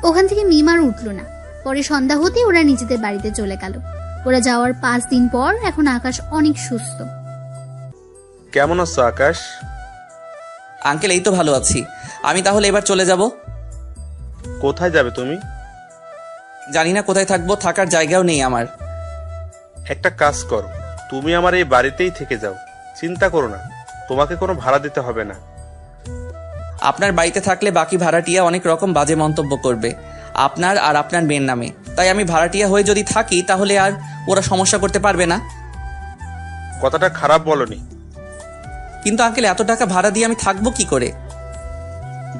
ওখান থেকে মিমার উঠলো না। পরে সন্ধ্যা হতে ওরা নিজেদের বাড়িতে চলে গেল। ওরা যাওয়ার 5 দিন পর এখন আকাশ অনেক সুস্থ। কেমন আছো আকাশ? আঙ্কেল এই তো ভালো আছি। আমি তাহলে এবার চলে যাব। কোথায় যাবে তুমি? জানি না কোথায় থাকবো, থাকার জায়গাও নেই আমার। একটা কাজ করো, তুমি আমার এই বাড়িতেই থেকে যাও। চিন্তা করো না, তোমাকে কোনো ভাড়া দিতে হবে না। আপনার বাড়িতে থাকলে বাকি ভাড়াটিয়া অনেক রকম বাজে মন্তব্য করবে আপনার আর আপনার মেয়ের নামে, তাই আমি ভাড়াটিয়া হয়ে যদি থাকি তাহলে আর ওরা সমস্যা করতে পারবে না। কথাটা খারাপ বলনি। কিন্তু আঙ্কেল এত টাকা ভাড়া দিয়ে আমি থাকবো কি করে?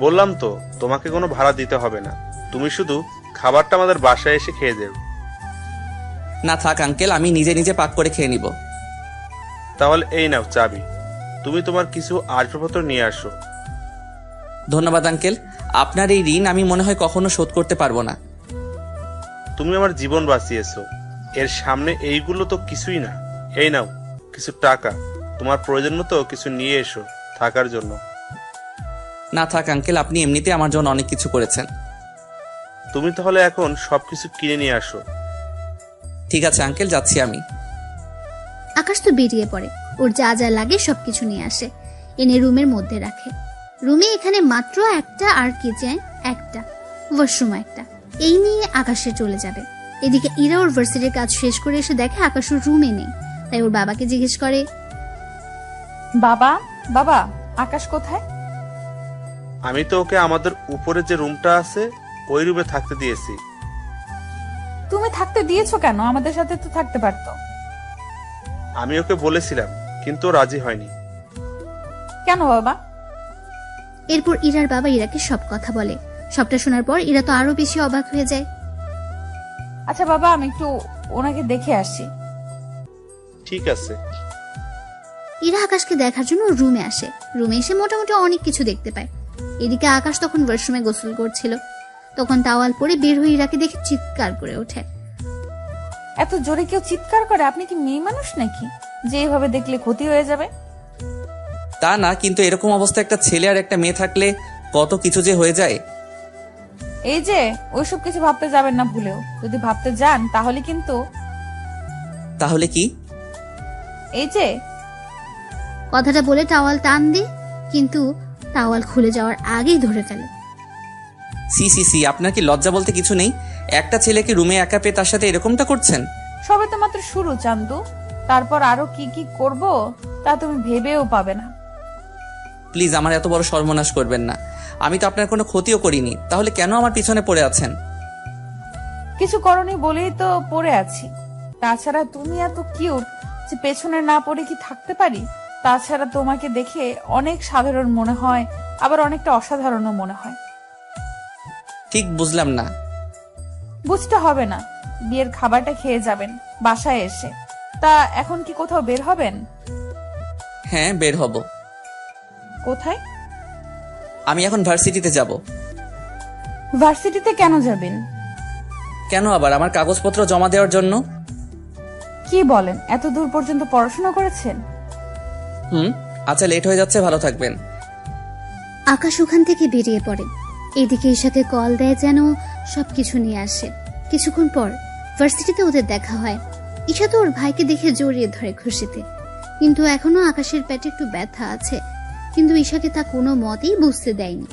বললাম তো তোমাকে কোনো ভাড়া দিতে হবে না, তুমি শুধু খাবারটা আমাদের বাসায় এসে খেয়ে দেবে। না থাক আঙ্কেল, আমি নিজে নিজে পাক করে খেয়ে নিব। তাহলে এই নাও চাবি, তুমি তোমার কিছু আসবাবপত্র নিয়ে আসো। ধন্যবাদ আঙ্কেল, আপনার এই ঋণ আমি মনে হয় কখনো শোধ করতে পারবো না। তুমি আমার জীবন বাঁচিয়েছো, এর সামনে এইগুলো তো কিছুই না। এই নাও কিছু টাকা, তোমার প্রয়োজন মতো কিছু নিয়ে এসো থাকার জন্য। না থাক আঙ্কেল, আপনি এমনিতে আমার জন্য অনেক কিছু করেছেন। তুমি তাহলে এখন সবকিছু কিনে নিয়ে আসো। ঠিক আছে আঙ্কেল, যাচ্ছি আমি। আকাশ তো বেরিয়ে পড়ে। ওর যা যা লাগে সবকিছু নিয়ে আসে, এনে রুমের মধ্যে রাখে। রুমে এখানে মাত্র একটা, আর কিচেন একটা, ওয়াশরুম একটা। এই নিয়ে আকাশে চলে যাবে। এদিকে ইরা ওর ভার্সিটির কাজ শেষ করে এসে দেখে আকাশ ওর রুমে নেই। তাই ওর বাবাকে জিজ্ঞেস করে, বাবা বাবা আকাশ কোথায়? আমি তো ওকে আমাদের উপরে যে রুমটা আছে ওই রুমে থাকতে দিয়েছি। তুমি থাকতে দিয়েছো কেন? আমাদের সাথে তো থাকতে পারতো। আমি ওকে বলেছিলাম কিন্তু ও রাজি হয়নি। কেন বাবা? এরপর ইরার বাবা ইরাকে সব কথা বলে। সবটা শোনার পর ইরা তো আরো বেশি অবাক হয়ে যায়। আচ্ছা বাবা, আমি একটু ওনাকে দেখে আসি। ঠিক আছে। ইরা আকাশকে দেখার জন্য রুমে আসে। রুমে এসে মোটামুটি অনেক কিছু দেখতে পায়। এদিকে আকাশ তখন ওয়াশরুমে গোসল করছিল। তখন তাওয়াল পরে বের হয়ে ইরাকে দেখে চিৎকার করে ওঠে। এত জোরে কেউ চিৎকার করে? আপনি কি মেয়ে মানুষ নাকি যে এইভাবে দেখলে ক্ষতি হয়ে যাবে? তা না, কিন্তু এরকম অবস্থা একটা ছেলে আর একটা মেয়ে থাকলে কত কিছু যে হয়ে যায়। এই যে ওইসব কিছু ভাবতে যাবেন না ভুলেও। যদি ভাবতে যান তাহলে কিন্তু তাহলে কি? এই যে কথাটা বলে টাওয়াল টান দিয়ে, কিন্তু টাওয়াল খুলে যাওয়ার আগেই ধরে ফেলে। সি সি সি, আপনার কি লজ্জা বলতে কিছু নেই? একটা ছেলেকে রুমে একা পেয়ে তার সাথে এরকমটা করছেন? সবে তো মাত্র শুরু চান্দু, তারপর আরো কি কি করব তা তুমি ভেবেও পাবে না। প্লিজ আমার এত বড় সর্বনাশ করবেন না। আমি তো আপনার কোনো ক্ষতিও করিনি, তাহলে কেন আমার পিছনে পড়ে আছেন? কিছু করনি বলেই তো পড়ে আছি। তাছাড়া তুমি এত কিউট যে পেছনে না পড়ে কি থাকতে পারি? তাছাড়া তোমাকে দেখে অনেক সাধারণ মনে হয়, আবার অনেকটা অসাধারণও মনে হয়। ঠিক বুঝলাম না। বুঝতে হবে না, বিয়ের খাবারটা খেয়ে যাবেন বাসায় এসে। তা এখন কি কোথাও বের হবেন? হ্যাঁ, বের হব। কোথায়? আমি এখন ভার্সিটিতে যাব। ভার্সিটিতে কেন যাবেন? কেন আবার? আমার কাগজপত্র জমা দেওয়ার জন্য। কি বলেন? এত দূর পর্যন্ত পড়াশোনা করেছেন? আচ্ছা, লেট হয়ে যাচ্ছে, ভালো থাকবেন। আকাশ ওখান থেকে বেরিয়ে পড়ে। এদিকে ঈশাকে কল দেয় যেন সবকিছু নিয়ে আসে। কিছুক্ষণ পর ভার্সিটিতে ওদের দেখা হয়। ঈশা তো ওর ভাইকে দেখে জড়িয়ে ধরে খুশিতে, কিন্তু এখনো আকাশের পেটে একটু ব্যথা আছে। কিন্তু ঈশাকে তা কোনো মতেই বুঝতে দেয়নি।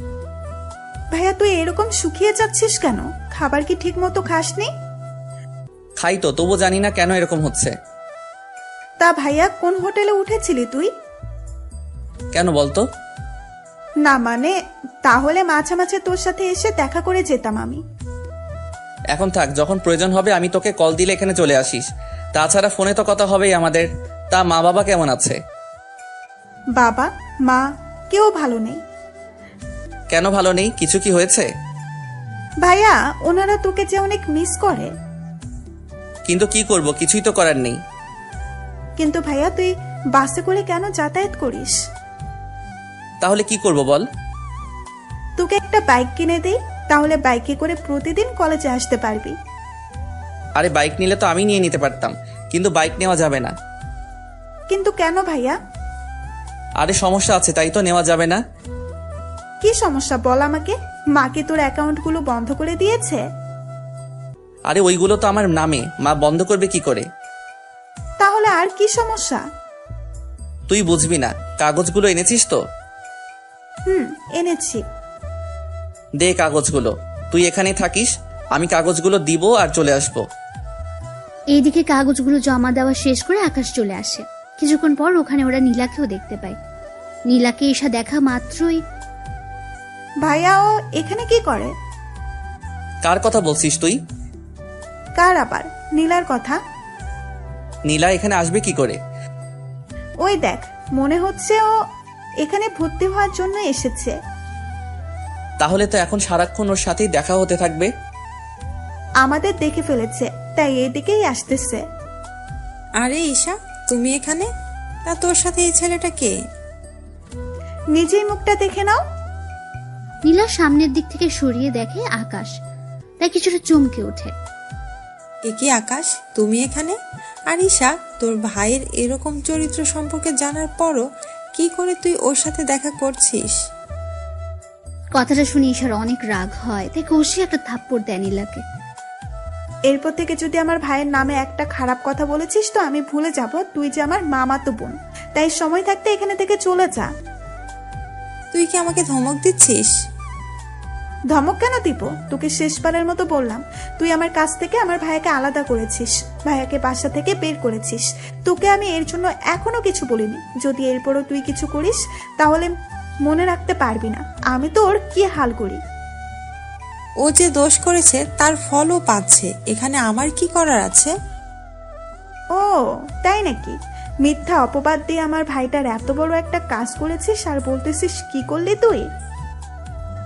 ভাইয়া তুই এরকম শুকিয়ে যাচ্ছিস কেন? খাবার কি ঠিক মতো খাসনি? খাই তো, তবু জানি না কেন এরকম হচ্ছে। তা ভাইয়া কোন হোটেলে উঠেছিলি তুই? কেন বলতো? না মানে, তাহলে মাঝে মাঝে তোর সাথে এসে দেখা করে যেতাম আমি। এখন থাক, যখন প্রয়োজন হবে আমি তোকে কল দিলে এখানে চলে আসিস। তাছাড়া ফোনে তো কথা হবেই আমাদের। তা মা বাবা কেমন আছে? বাবা মা কেউ ভালো নেই। কেন ভালো নেই? কিছু কি হয়েছে? ভাইয়া ওনারা তোকে যে অনেক মিস করে। কিন্তু কি করব, কিছুই তো করার নেই। কিন্তু ভাইয়া তুই বাসে করে কেন যাতায়াত করিস? তাহলে কি করব বল? তোকে একটা বাইক কিনে দিই, তাহলে বাইকে করে প্রতিদিন কলেজে আসতে পারবি। আরে বাইক নিলে তো আমি নিয়ে নিতে পারতাম, কিন্তু বাইক নেওয়া যাবে না। কিন্তু কেন ভাইয়া? আরে সমস্যা আছে, তাই তো নেওয়া যাবে না। কি সমস্যা বল আমাকে। মা কি তোর অ্যাকাউন্টগুলো বন্ধ করে দিয়েছে? আরে ওইগুলো তো আমার নামে, মা বন্ধ করবে কি করে? তাহলে আর কি সমস্যা? তুই বুঝবি না, কাগজগুলো এনেছিস তো? এনেছি। দে কাগজগুলো, তুই এখানে থাকিস, আমি কাগজগুলো দিব আর চলে আসবো। এইদিকে কাগজগুলো জমা দেওয়া শেষ করে আকাশ চলে আসে। কিছুক্ষণ পর ওখানে ওরা নীলাকেও দেখতে পায়। নীলাকে ঈশা দেখা মাত্রই, ভাইয়া ও এখানে কি করে? কার কথা বলছিস তুই? কার আবার? নীলার কথা। নীলা এখানে আসবে কি করে? ওই দেখ, মনে হচ্ছে ও এখানে ভর্তি হওয়ার জন্য এসেছে। তাহলে তো এখন সারাক্ষণ ওর সাথেই দেখা হতে থাকবে। আমাদের দেখে ফেলেছে, তাই এদিকেই আসতেছে। আরে ঈশা, তুমি এখানে? তা তোর সাথে এই ছেলেটা কে? নিজেই মুখটা দেখে নাও। নীলা সামনের দিক থেকে সরিয়ে দেখে আকাশ, তাই কিছুটা চমকে ওঠে। এ কি আকাশ, তুমি এখানে? আর ঈশা, তোর ভাইয়ের এরকম চরিত্র সম্পর্কে জানার পরও কি করে তুই ওর সাথে দেখা করছিস? কথাটা শুনে ঈশার অনেক রাগ হয়, তাই কষিয়ে একটা থাপ্পড় দেয় নীলাকে। এরপর থেকে যদি আমার ভাইয়ের নামে একটা খারাপ কথা বলেছিস তো আমি ভুলে যাব তুই যে আমার মামাতো বোন। তাই সময় থাকতে এখানে থেকে চলে যা। তুই কি আমাকে ধমক দিচ্ছিস? ধমক কেন দিব? তোকে শেষবারের মতো বললাম, তুই আমার কাছ থেকে আমার ভাইয়াকে আলাদা করেছিস, ভাইয়াকে বাসা থেকে বের করেছিস। তোকে আমি এর জন্য এখনো কিছু বলিনি। যদি এরপরও তুই কিছু করিস তাহলে মনে রাখতে পারবি না আমি তোর কি হাল করি। ও যে দোষ করেছে তার ফলও পাচ্ছে, এখানে আমার কি করার আছে? ও তাই নাকি? মিথ্যা অপবাদ দিয়ে আমার ভাইটার এত বড় একটা কাজ করেছিস আর বলতেছিস কি করলি তুই?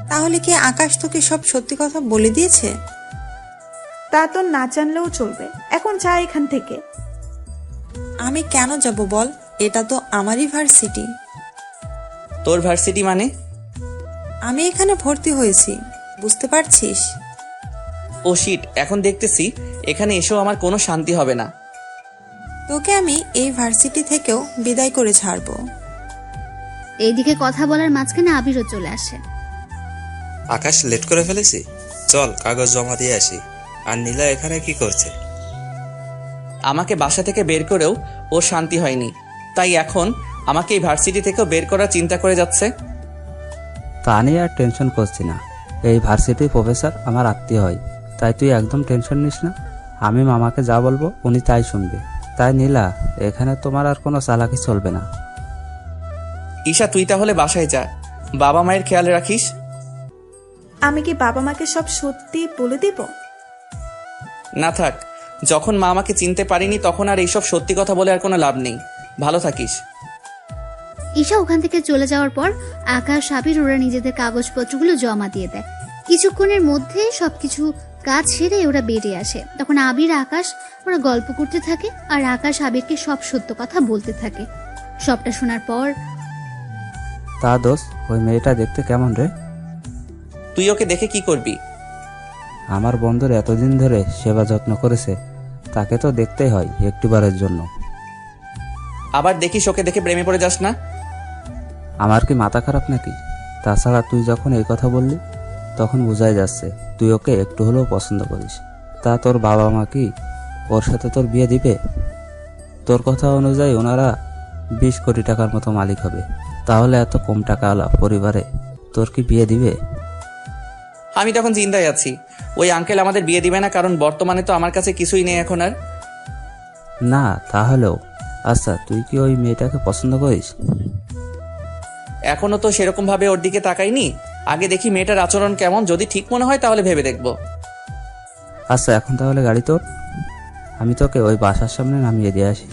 তাহলে কি আকাশ তোকে সব সত্যি কথা বলে দিয়েছে? তা তো না জানলেও চলবে, এখন যা এখান থেকে। আমি কেন যাব বল? এটা তো আমারই ভার্সিটি। তোর ভার্সিটি মানে? আমি এখানে ভর্তি হয়েছি, বুঝতে পারছিস? ও শিট, এখন দেখতেছি এখানে এসেও আমার কোনো শান্তি হবে না। তোকে আমি এই ভার্সিটি থেকেও বিদায় করে ছাড়বো। এইদিকে কথা বলার মাঝখানে আবিরও চলে আসে। আকাশ, লেট করে ফেলেছি, চল কাগজ জমা দিয়ে আসি। আর নীলা এখানে কি করছে? আমাকে বাসা থেকে বের করেও ওর শান্তি হয়নি, তাই এখন আমাকে এই ভার্সিটি থেকেও বের করার চিন্তা করে যাচ্ছে। তা নিয়ে আর টেনশন করছি না। এই ভার্সিটির প্রফেসর আমার আত্মীয় হয়, তাই তুই একদম টেনশন নিস না। আমি মামাকে যা বলবো উনি তাই শুনবে। তাই নীলা, এখানে তোমার আর কোনো চালাকি চলবে না। ঈশা, তুই তাহলে বাসায় যা, বাবা মায়ের খেয়াল রাখিস। আমি কি বাবা মাকে সব সত্যি বলে দিব? না থাক, যখন মা আমাকে চিনতে পারিনি তখন আর এইসব সত্যি কথা বলে আর কোনো লাভ নেই। ভালো থাকিস। ঈশা ওখান থেকে চলে যাওয়ার পর আকাশ আবির ওরা নিজেদের কাগজপত্রগুলো জমা দিয়ে দেয়। কিছুক্ষণের মধ্যে সবকিছু কাজ সেরে ওরা বেরিয়ে আসে। তখন আবির আকাশ ওরা গল্প করতে থাকে আর আকাশ আবিরকে সব সত্য কথা বলতে থাকে। সবটা শোনার পর, তা দোষ, ওই মেয়েটা দেখতে কেমন রে? তুই ওকে দেখে কি করবি? আমার বন্ধুর এতদিন ধরে সেবা যত্ন করেছে, তাকে তো দেখতেই হয় একটিবারের জন্য। আবার দেখিস ওকে দেখে প্রেমে পড়ে যাস না। আমার কি মাথা খারাপ নাকি? তাছাড়া তুই যখন এই কথা বললি তখন বোঝাই যাচ্ছে তুই ওকে একটু হলেও পছন্দ করিস। তা তোর বাবা মা কি ওর সাথে তোর বিয়ে দিবে? তোর কথা অনুযায়ী ওনারা 20 কোটি টাকার মতো মালিক হবে, তাহলে এত কম টাকাওয়ালা পরিবারে তোর কি বিয়ে দিবে? আমি তখন চিন্তায় আছি, ওই আঙ্কেল আমাদের বিয়ে দিবে না, কারণ বর্তমানে তো আমার কাছে কিছুই নেই এখন আর। না তাহলেও আচ্ছা, তুই কি ওই মেয়েটাকে পছন্দ করিস? এখনো তো সেরকম ভাবে ওর দিকে তাকাইনি, আগে দেখি মেয়েটার আচরণ কেমন, যদি ঠিক মনে হয় তাহলে ভেবে দেখবো। আচ্ছা, এখন তাহলে গাড়ি তোর, আমি তোকে ওই বাসার সামনে নামিয়ে দিয়ে আসি।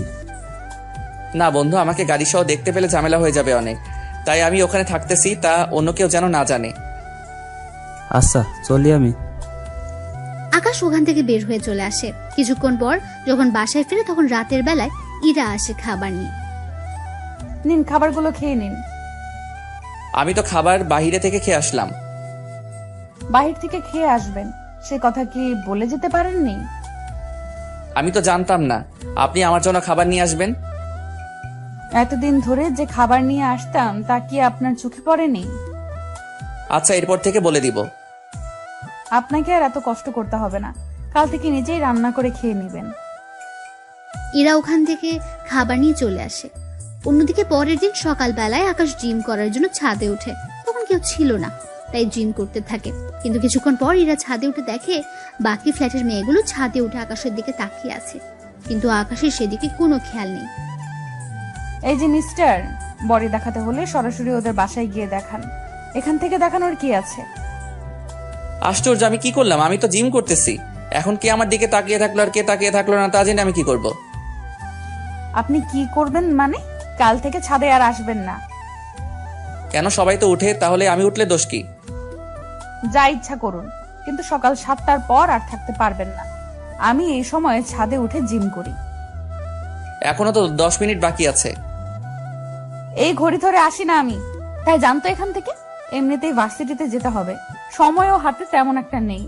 না বন্ধু, আমাকে গাড়ি সহ দেখতে পেলে ঝামেলা হয়ে যাবে অনেক, তাই আমি ওখানে থাকতেছি, তা অন্য কেউ যেন না জানে। আচ্ছা চলি আমি। আকাশ ওখান থেকে বের হয়ে চলে আসে। কিছুক্ষণ পর যখন বাসায় ফিরে তখন রাতের বেলায় ইরা আসে খাবার নিয়ে। নিন, খাবারগুলো খেয়ে নিন। আমি তো খাবার বাইরে থেকে খেয়ে আসলাম। বাহির থেকে খেয়ে আসবেন, সে কথা কি বলে যেতে পারেননি? আমি তো জানতাম না আপনি আমার জন্য খাবার নিয়ে আসবেন। এতদিন ধরে যে খাবার নিয়ে আসতাম তা কি আপনার চোখে পড়েনি? আচ্ছা, এরপর থেকে বলে দিব। আপনাকে আর এত কষ্ট করতে হবে না, কাল থেকে নিজেই রান্না করে খেয়ে নেবেন। ইরা ওখান থেকে খাবার নিয়ে চলে আসে। অন্যদিকে পরের দিন সকালবেলায় আকাশ জিম করার জন্য ছাদে ওঠে। তখন কেউ ছিল না, তাই জিম করতে থাকে। কিন্তু কিছুক্ষণ পর ইরা ছাদে উঠে দেখে বাকি ফ্ল্যাটের মেয়েগুলো ছাদে উঠে আকাশের দিকে তাকিয়ে আছে, কিন্তু আকাশের সেদিকে কোনো খেয়াল নেই। এই যে মিস্টার, বডি দেখাতে হলে সরাসরি ওদের বাসায় গিয়ে দেখান, এখান থেকে দেখানোর কি আছে? আশ্চর্য, আমি কি করলাম? আমি তো জিম করতেছি। এখন কে আমার দিকে তাকিয়ে থাকলো আর কে তাকিয়ে থাকলো না তা জেনে আমি কি করব? আপনি কি করবেন মানে? কাল থেকে ছাদে আর আসবেন না। কেন? সবাই তো উঠে, তাহলে আমি উঠলে দোষ কি? যা ইচ্ছা করুন, কিন্তু সকাল 7টার পর আর থাকতে পারবেন না। আমি এই সময় ছাদে উঠে জিম করি। এখনো তো 10 মিনিট বাকি আছে। এই ঘড়ি ধরে আসি না আমি, তাই জানতো এখান থেকে। এমনিতেই ভার্সিটিতে যেতে হবে, সময়ও হাতে তেমন একটা নেই।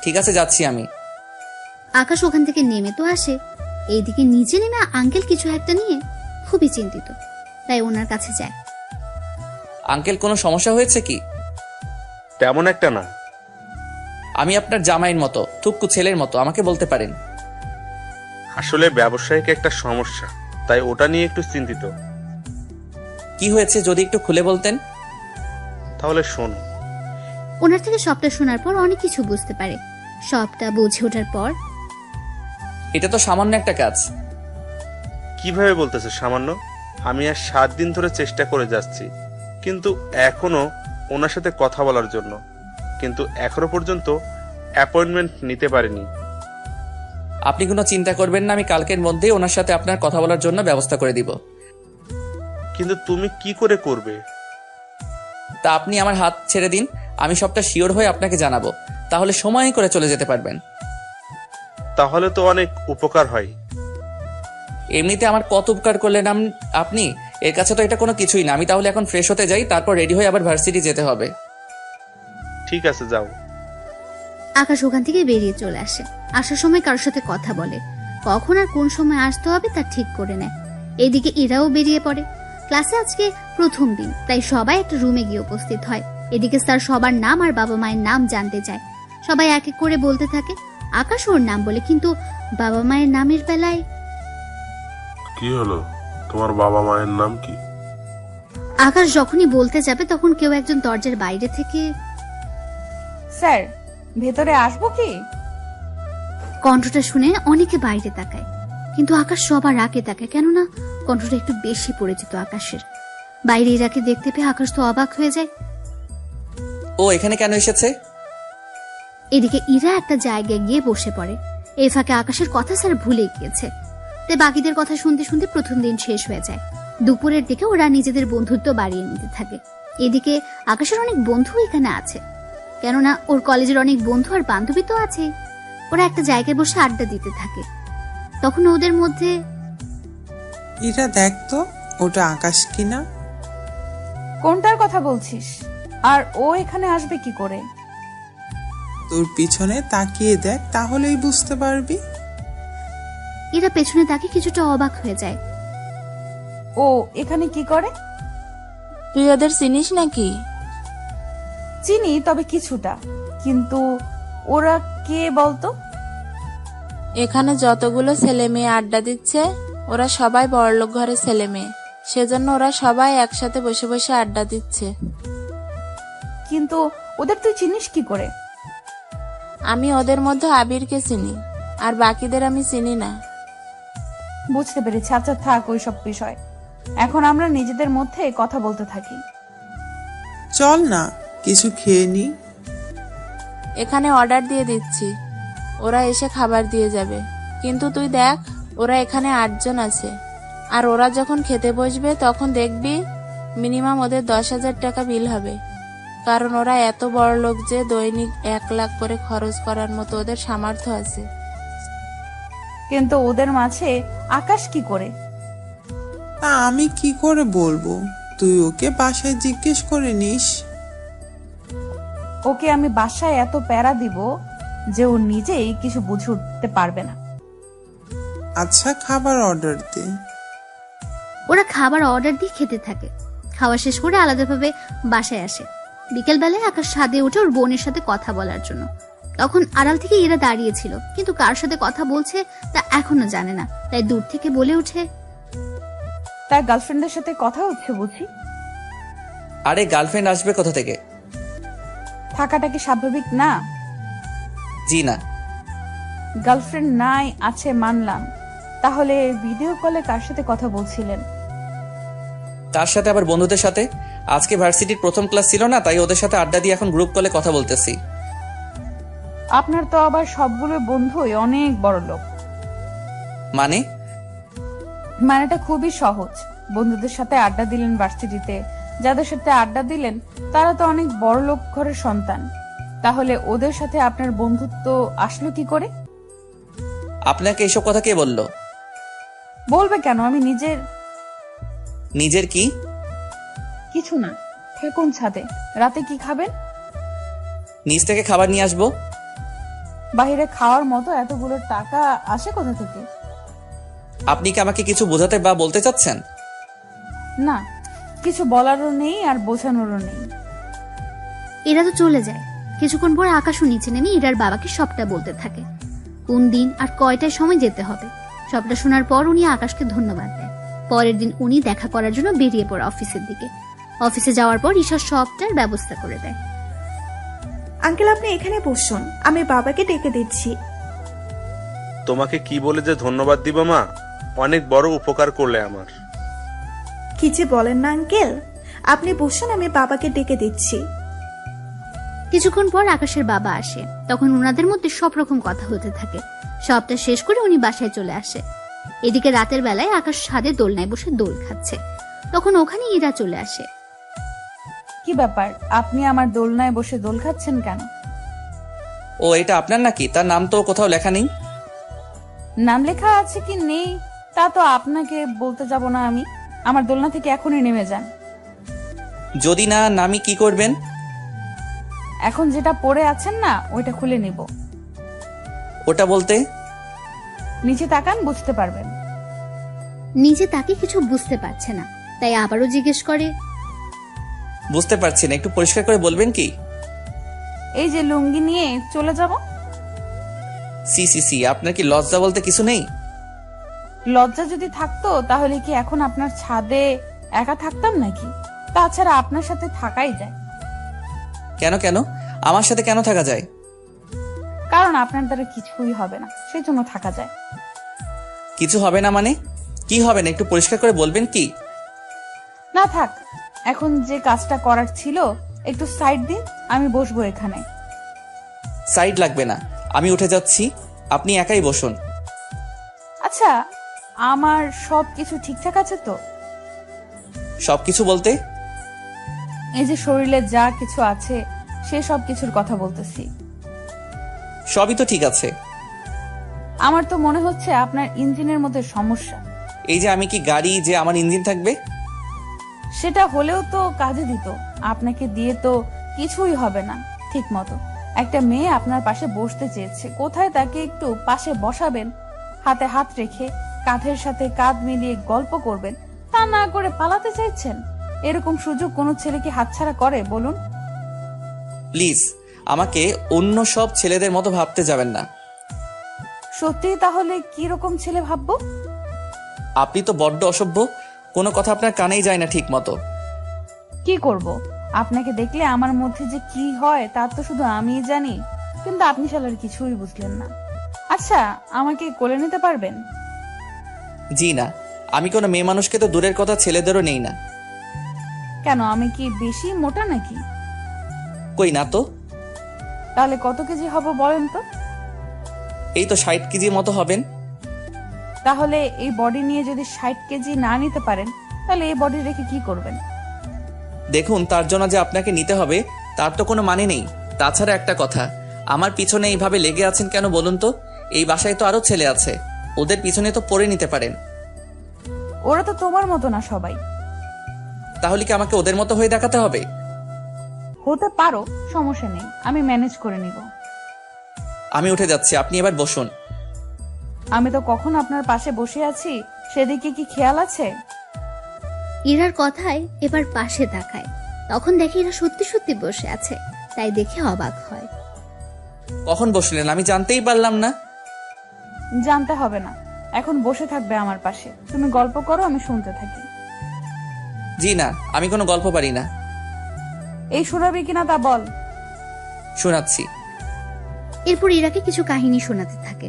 ঠিক আছে, যাচ্ছি আমি। আকাশ ওখান থেকে নেমে তো আসে, এইদিকে নিচে নেমে আঙ্কেল কিছু একটা নিয়ে খুবই চিন্তিত, তাই ওনার কাছে যায়। আঙ্কেল, কোনো সমস্যা হয়েছে কি? তেমন একটা না। আমি আপনার জামাইয়ের মতো, থুক্কু ছেলের মতো, আমাকে বলতে পারেন। আসলে ব্যবসায়িক একটা সমস্যা, তাই ওটা নিয়ে একটু চিন্তিত। কি হয়েছে যদি একটু খুলে বলতেন? তাহলে শোনো। ওনার থেকে সবটা শোনার পর অনেক কিছু বুঝতে পারে। সবটা বুঝে ওঠার পর, এটা তো সামান্য একটা কাজ। কিভাবে বলতেছে সামান্য? আমি আর 7 দিন ধরে চেষ্টা করে যাচ্ছি, কিন্তু এখনো ওনার সাথে কথা বলার জন্য, কিন্তু এখনো পর্যন্ত অ্যাপয়েন্টমেন্ট নিতে পারিনি। আপনি কোনো চিন্তা করবেন না, আমি কালকের মধ্যেই ওনার সাথে আপনার কথা বলার জন্য ব্যবস্থা করে দিব। কিন্তু তুমি কি করে করবে? তা আপনি আমার হাত ছেড়ে দিন, আমি সবটা শিওর হয়ে আপনাকে জানাবো, তাহলে সময় করে চলে যেতে পারবেন। তাহলে তো অনেক উপকার হয়। এমনিতে আমার কত উপকার করলেন আপনি, এর কাছে তো এটা কোনো কিছুই না। আমি তাহলে এখন ফ্রেশ হতে যাই, তারপর রেডি হয়ে আবার ভার্সিটি যেতে হবে। ঠিক আছে, যাও। আকাশ ওখান থেকে বেরিয়ে চলে আসে। আসার সময় কারোর সাথে কথা বলে, কখন আর কোন সময় আসতে হবে তা ঠিক করে নেয়। এইদিকে ইরাও বেরিয়ে পড়ে। ক্লাসে আজকে প্রথম দিন, তাই সবাই একটা রুমে গিয়ে উপস্থিত হয়। এদিকে স্যার সবার নাম আর বাবা মায়ের নাম জানতে চায়। সবাই এক এক করে বলতে থাকে। আকাশ ওর নাম বলে, কিন্তু বাবা মায়ের নামের বেলায় কি হলো? তোমার বাবা মায়ের নাম কি? আকাশ যখনই বলতে যাবে তখন কেউ একজন দরজার বাইরে থেকে, স্যার, ভেতরে আসবো কি? কণ্ঠটা শুনে অনেকে বাইরে তাকায়, কিন্তু আকাশ সবার আগে তাকায়, কেননা কণ্ঠটা একটু বেশি পরিচিত আকাশের। বাইরে ইরাকে দেখতে পেয়ে আকাশ তো অবাক হয়ে যায়। ও এখানে কেন এসেছে? এদিকে ইরা একটা জায়গায় গিয়ে বসে পড়ে। এই ফাঁকে আকাশের কথা স্যার ভুলে গিয়েছে, তাই বাকিদের কথা শুনতে শুনতে প্রথম দিন শেষ হয়ে যায়। দুপুরের দিকে ওরা নিজেদের বন্ধুত্ব বাড়িয়ে নিতে থাকে। এদিকে আকাশের অনেক বন্ধু এখানে আছে, কেননা ওর কলেজের অনেক বন্ধু আর বান্ধবী তো আছে। ওরা একটা জায়গায় বসে আড্ডা দিতে থাকে। তখন ওদের মধ্যে, ইরা দেখ তো, ওটা আকাশ কিনা? কোনটার কথা বলছিস? আর ও এখানে আসবে কি করে? তোর পিছনে তাকিয়ে দেখ, তাহলেই বুঝতে পারবি। এরা পেছনে তাকে কিছুটা অবাক হয়ে যায়। ও এখানে কি করে? তুই ওদের চিনিস নাকি? চিনি, তবে কিছুটা। কিন্তু ওরা কে বলতো? এখানে যতগুলো ছেলে মেয়ে আড্ডা দিচ্ছে ওরা সবাই বড়লোক ঘরের ছেলে মেয়ে, সেজন্য ওরা সবাই একসাথে বসে বসে আড্ডা দিচ্ছে। কিন্তু ওদের তুই চিনিস কি করে? আমি ওদের মধ্যে আবিরকে চিনি, আর বাকিদের আমি চিনি না। বুঝতে পেরেছি। আচ্ছা থাক ওই সব বিষয়, এখন আমরা নিজেদের মধ্যে কথা বলতে থাকি। চল না কিছু খেয়ে নি। এখানে অর্ডার দিয়ে দিচ্ছি, ওরা এসে খাবার দিয়ে যাবে। কিন্তু তুই দেখ, ওরা এখানে 8 জন আছে, আর ওরা যখন খেতে বসবে তখন দেখবি মিনিমাম ওদের 10,000 টাকা বিল হবে, কারণ ওরা এত বড় লোক যে দৈনিক 1 লাখ করে খরচ করার মতো ওদের সামর্থ্য আছে। কিন্তু ওদের মাঝে আকাশ কি করে? তা আমি কি করে বলবো? তুই ওকে বাসায় জিজ্ঞেস করে নিস। ওকে আমি বাসায় এত প্যারা দিব যে ও নিজেই কিছু বুঝে উঠতে পারবে না। আচ্ছা, খাবার অর্ডার দে। ওরা খাবার অর্ডার দিয়ে খেতে থাকে। খাওয়া শেষ করে আলাদাভাবে বাসায় আসে। বিকেলবেলায় আকাশ ছাদে উঠে ওর বোনের সাথে কথা বলার জন্য। তখন আড়াল থেকে এরা দাঁড়িয়েছিল, কিন্তু কার সাথে কথা বলছে তা এখনো জানে না। তাই দূর থেকে বলে ওঠে, তার গার্লফ্রেন্ডের সাথে কথা হচ্ছে বুঝি? আরে গার্লফ্রেন্ড আসবে কোথা থেকে? থাকাটা কি স্বাভাবিক না? জি না। গার্লফ্রেন্ড নাই আছে মানলাম, তাহলে ভিডিও কলে কার সাথে কথা বলছিলেন? তার সাথে আবার বন্ধুদের সাথে। আজকে ভার্সিটির প্রথম ক্লাস ছিল না, তাই ওদের সাথে আড্ডা দিয়ে এখন গ্রুপ কলে কথা বলতেছি। আপনার তো আবার সবগুলো বন্ধুই অনেক বড় লোক। মানেটা খুবই সহজ। বন্ধুদের সাথে আড্ডা দিলেন ভার্সিটিতে, যাদের সাথে আড্ডা দিলেন তারা তো অনেক বড় লোক ঘরের সন্তান। তাহলে ওদের সাথে আপনার বন্ধুত্ব আসলো কি করে? আপনাকে এইসব কথা কে বললো? বলবে কেন? আমি নিজের কি? কিছু না, থাকুন ছাদে। রাতে কি খাবেন? নিজ থেকে খাবার নিয়ে আসবো। বাইরে খাওয়ার মতো এতগুলো টাকা আসে কোথা থেকে? আপনি কি আমাকে কিছু বোঝাতে বা বলতে চাচ্ছেন? না, কিছু বলারও নেই আর বোঝানোরও নেই। এরা তো চলে যায়। কিছুক্ষণ পর আকাশও নিচে নেমে ইরার বাবাকে সবটা বলতে থাকে, কোন দিন আর কয়টায় সময় যেতে হবে। সবটা শোনার পর উনি আকাশকে ধন্যবাদ দেয়। পরের দিন উনি দেখা করার জন্য বেরিয়ে পড়ে অফিসের দিকে। অফিসে যাওয়ার পর ঈশা সবটার ব্যবস্থা করে দেয়। আঙ্কেল, আপনি এখানে বসুন, আমি বাবাকে ডেকে দিচ্ছি। তোমাকে কি বলে যে ধন্যবাদ দিব মা, অনেক বড় উপকার করলে আমার। কি যে বলেন না আঙ্কেল, আপনি বসুন, আমি বাবাকে ডেকে দিচ্ছি। কিছুক্ষণ পর আকাশের বাবা আসে। তখন ওনাদের মধ্যে সব রকম কথা হতে থাকে। সবটা শেষ করে উনি বাসায় চলে আসে। এদিকে রাতের বেলায় আকাশ ছাদে দোলনায় বসে দোল খাচ্ছে। তখন ওখানে ইরা চলে আসে। কি ব্যাপার, আপনি আমার দোলনায় বসে দোল খাচ্ছেন কেন? ও, এটা আপনার নাকি? তার নাম তো কোথাও লেখা নেই। নাম লেখা আছে কি নেই তা তো আপনাকে বলতে যাব না আমি। আমার দোলনা থেকে এখনই নেমে যান। যদি না নামি কি করবেন? এখন যেটা পরে আছেন না, ওইটা খুলে নিব। ওটা বলতে? নিচে তাকান, বুঝতে পারবেন। নিজে তাকে কিছু বুঝতে পারছে না, তাই আবারও জিজ্ঞেস করে, বুঝতে পারছি না, একটু পরিষ্কার করে বলবেন কি? এই যে লুঙ্গি নিয়ে চলে যাব। সি সি সি, আপনার কি লজ্জা বলতে কিছু নেই? লজ্জা যদি থাকতো তাহলে কি এখন আপনার ছাদে একা থাকতাম নাকি? তাছাড়া আপনার সাথে থাকাই যায়। কেন কেন আমার সাথে কেন থাকা যায়? কারণ আপনার দ্বারা কিছুই হবে না, সেই জন্য থাকা যায়। কিছু হবে না মানে? কি হবে না একটু পরিষ্কার করে বলবেন কি? না থাক, এখন যে কাজটা করার ছিল একটু সাইড দিন, আমি বসবো এখানে। সাইড লাগবে না, আমি উঠে যাচ্ছি, আপনি একাই বসুন। আচ্ছা, আমার সবকিছু ঠিকঠাক আছে তো? সবকিছু বলতে? এই যে শরীরে যা কিছু আছে সে সব কিছুর কথা বলতেছি। সবই তো ঠিক আছে। আমার তো মনে হচ্ছে আপনার ইঞ্জিনের মধ্যে সমস্যা। এই যে আমি কি গাড়ি যে আমার ইঞ্জিন থাকবে? সেটা হলেও তো কাজে দিত। আপনাকে দিয়ে তো কিছুই হবে না ঠিক মতো। একটা মেয়ে আপনার পাশে বসতে চেয়েছে, কোথায় তাকে একটু পাশে বসাবেন, হাতে হাত রেখে কাঁধের সাথে কাঁধ মিলিয়ে গল্প করবেন, তা না করে পালাতে চাইছেন। এরকম সুযোগ কোনো ছেলে কি হাতছাড়া করে বলুন? প্লিজ আমাকে অন্য সব ছেলেদের মতো ভাবতে যাবেন না। সত্যি তাহলে কি রকম ছেলে ভাববো? আপনি তো বড্ড অসভ্য, কোনো কথা আপনার কানেই যায় না ঠিক মতো। কি করব, আপনাকে দেখলে আমার মধ্যে যে কি হয় তা তো শুধু আমিই জানি, কিন্তু আপনি শালার কিছুই বুঝলেন না। আচ্ছা, আমাকে কোলে নিতে পারবেন? জি না, আমি কোনো মেয়ে মানুষকে তো দূরের কথা ছেলেদেরও নেই না। কেন, আমি কি বেশি মোটা নাকি? কই না তো। তাহলে কত কেজি হব বলেন তো? এই তো 60 কেজির মতো হবেন। তাহলে এই বডি নিয়ে যদি 60 কেজি না নিতে পারেন, তাহলে এই বডি রেখে কি করবেন? দেখুন, তার জন্য যে আপনাকে নিতে হবে তার তো কোনো মানে নেই। তাছাড়া একটা কথা, আমার পিছনে এইভাবে লেগে আছেন কেন বলুন তো? এই বাসায় তো আরো ছেলে আছে, ওদের পিছনে তো পড়ে নিতে পারেন। ওরা তো তোমার মতো না সবাই। তাহলে কি আমাকে ওদের মতো হয়ে দেখাতে হবে? হতে পারো, সমস্যা নেই, আমি ম্যানেজ করে নিব। আমি উঠে যাচ্ছি, আপনি এবার বসুন। আমি তো কখন আপনার পাশে বসে আছি, সেদিকে কি খেয়াল আছে? ইরার কথায় এবার পাশে তাকায়, তখন দেখে ইরা সত্যি সত্যি বসে আছে, তাই দেখে অবাক হয়। কখন বসলেন আমি জানতেই পারলাম না। জানতে হবে না, এখন বসে থাকবে আমার পাশে। তুমি গল্প করো, আমি শুনতে থাকি। জি না, আমি কোনো গল্প পারি না। এই শোনাবি কিনা তা বল। শোনাচ্ছি। এরপর ইরাকে কিছু কাহিনী শোনাতে থাকে।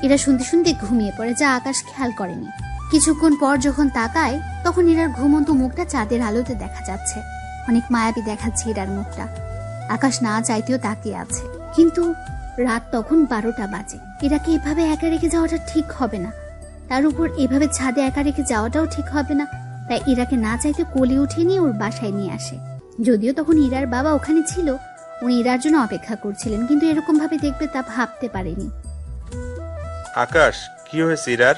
ইরা শুনতে শুনতে ঘুমিয়ে পড়ে, যা আকাশ খেয়াল করেনি। কিছুক্ষণ পর যখন তাকায়, তখন ইরার ঘুমন্ত মুখটা চাঁদের আলোতে দেখা যাচ্ছে। অনেক মায়াবী দেখাচ্ছে ইরার মুখটা। আকাশ না চাইতেও তাকিয়ে আছে, কিন্তু রাত তখন 12টা বাজে। ইরাকে এভাবে একা রেখে যাওয়াটা ঠিক হবে না, তার উপর এভাবে ছাদে একা রেখে যাওয়াটাও ঠিক হবে না। তাই ইরাকে না চাইতে কোলে উঠে নিয়ে ওর বাসায় নিয়ে আসে। যদিও তখন ইরার বাবা ওখানে ছিল, উনি ইরার জন্য অপেক্ষা করছিলেন, কিন্তু এরকম ভাবে দেখবে তা ভাবতে পারেনি। আকাশ, কি হয়েছে ইরার?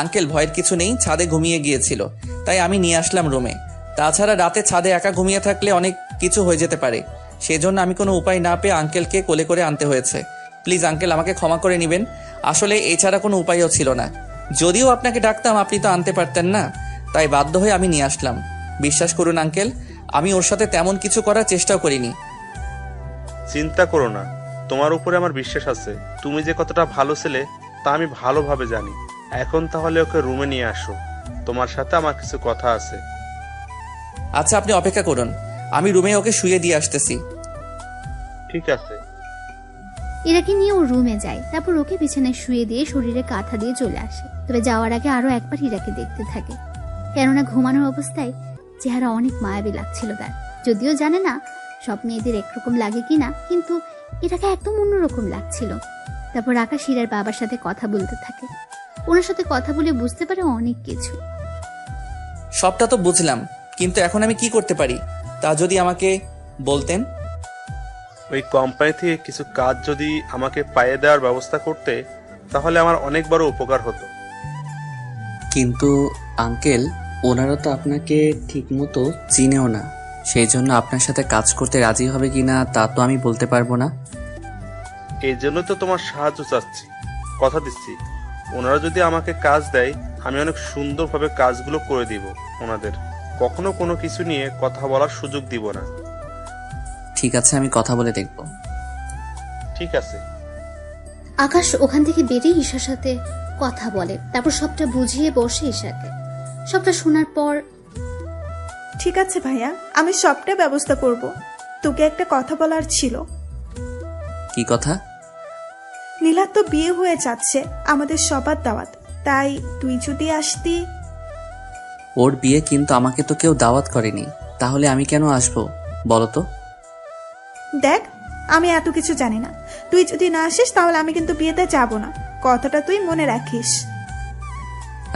আঙ্কেল, ভয়ের কিছু নেই, ছাদে ঘুমিয়ে গিয়েছিল, তাই আমি নিয়ে আসলাম রুমে। তাছাড়া রাতে ছাদে একা ঘুমিয়ে থাকলে অনেক কিছু হয়ে যেতে পারে, সেজন্য আমি কোনো উপায় না পেয়ে আঙ্কেলকে কোলে করে আনতে হয়েছে। প্লিজ আঙ্কেল, আমাকে ক্ষমা করে নেবেন। আসলে এছাড়া কোনো উপায়ও ছিল না। যদিও আপনাকে ডাকতাম, আপনি তো আনতে পারতেন না, তাই বাধ্য হয়ে আমি নিয়ে আসলাম। বিশ্বাস করুন আঙ্কেল, আমি ওর সাথে তেমন কিছু করার চেষ্টাও করিনি। চিন্তা করো না, তোমার উপরে আমার বিশ্বাস আছে। তুমি যে কতটা ভালো ছেলে তা আমি ভালোভাবে জানি। এখন তাহলে ওকে রুমে নিয়ে আসো, তোমার সাথে আমার কিছু কথা আছে। আচ্ছা, আপনি অপেক্ষা করুন, আমি রুমে ওকে শুয়ে দিয়ে আসতেছি। ঠিক আছে। ইরাকে নিয়ে ও রুমে যায়, তারপর ওকে বিছানায় শুয়ে দিয়ে শরীরে কাঁথা দিয়ে চলে আসে। তবে যাওয়ার আগে আরো একবার ইরাকে দেখতে থাকে, কেননা ঘুমানোর অবস্থায় চেহারা অনেক মায়াবী লাগছিল তার। যদিও জানে না সব মেয়েদের একরকম লাগে কিনা, কিন্তু ইরাকে একদম অন্যরকম লাগছিল। তারপর আকাশ ইরার বাবার সাথে কথা বলতে থাকে। ওনার সাথে কথা বলে বুঝতে পারে অনেক কিছু। সবটা তো বুঝলাম, কিন্তু এখন আমি কি করতে পারি তা যদি আমাকে বলতেন। ওই কোম্পানি থেকে কিছু কাজ যদি আমাকে পাইয়ে দেওয়ার ব্যবস্থা করতে, তাহলে আমার অনেক বড় উপকার হতো। কিন্তু আঙ্কেল, ওনারা তো আপনাকে ঠিকমতো চিনেও না, সেই জন্য আপনার সাথে কাজ করতে রাজি হবে কিনা তা তো আমি বলতে পারবো না। এই জন্য তো তোমার সাহায্য চাচ্ছি। কথা দিচ্ছি, ওনারা যদি আমাকে কাজ দেয়, আমি অনেক সুন্দরভাবে কাজগুলো করে দিব ওনাদের। কখনো কোনো কিছু নিয়ে কথা বলার সুযোগ দিব না। ঠিক আছে, আমি কথা বলে দেখব। ঠিক আছে। আকাশ ওখান থেকে বেরিয়ে ঈশার সাথে কথা বলে, তারপর সবটা বুঝিয়ে বসে ঈশাকে। সবটা শোনার পর, ঠিক আছে ভাইয়া, আমি সবটা ব্যবস্থা করব। তোকে একটা কথা বলার ছিল। কি কথা? নীলার তো বিয়ে হয়ে যাচ্ছে, আমাদের সবার দাওয়াত, তাই তুই যদি আসতি। ওর বিয়ে, কিন্তু আমাকে তো কেউ দাওয়াত করেনি, তাহলে আমি কেন আসবো বলো তো? দেখ, আমি এত কিছু জানি না। তুই যদি না আসিস তাহলে আমি কিন্তু বিয়েতে যাব না, কথাটা তুই মনে রাখিস।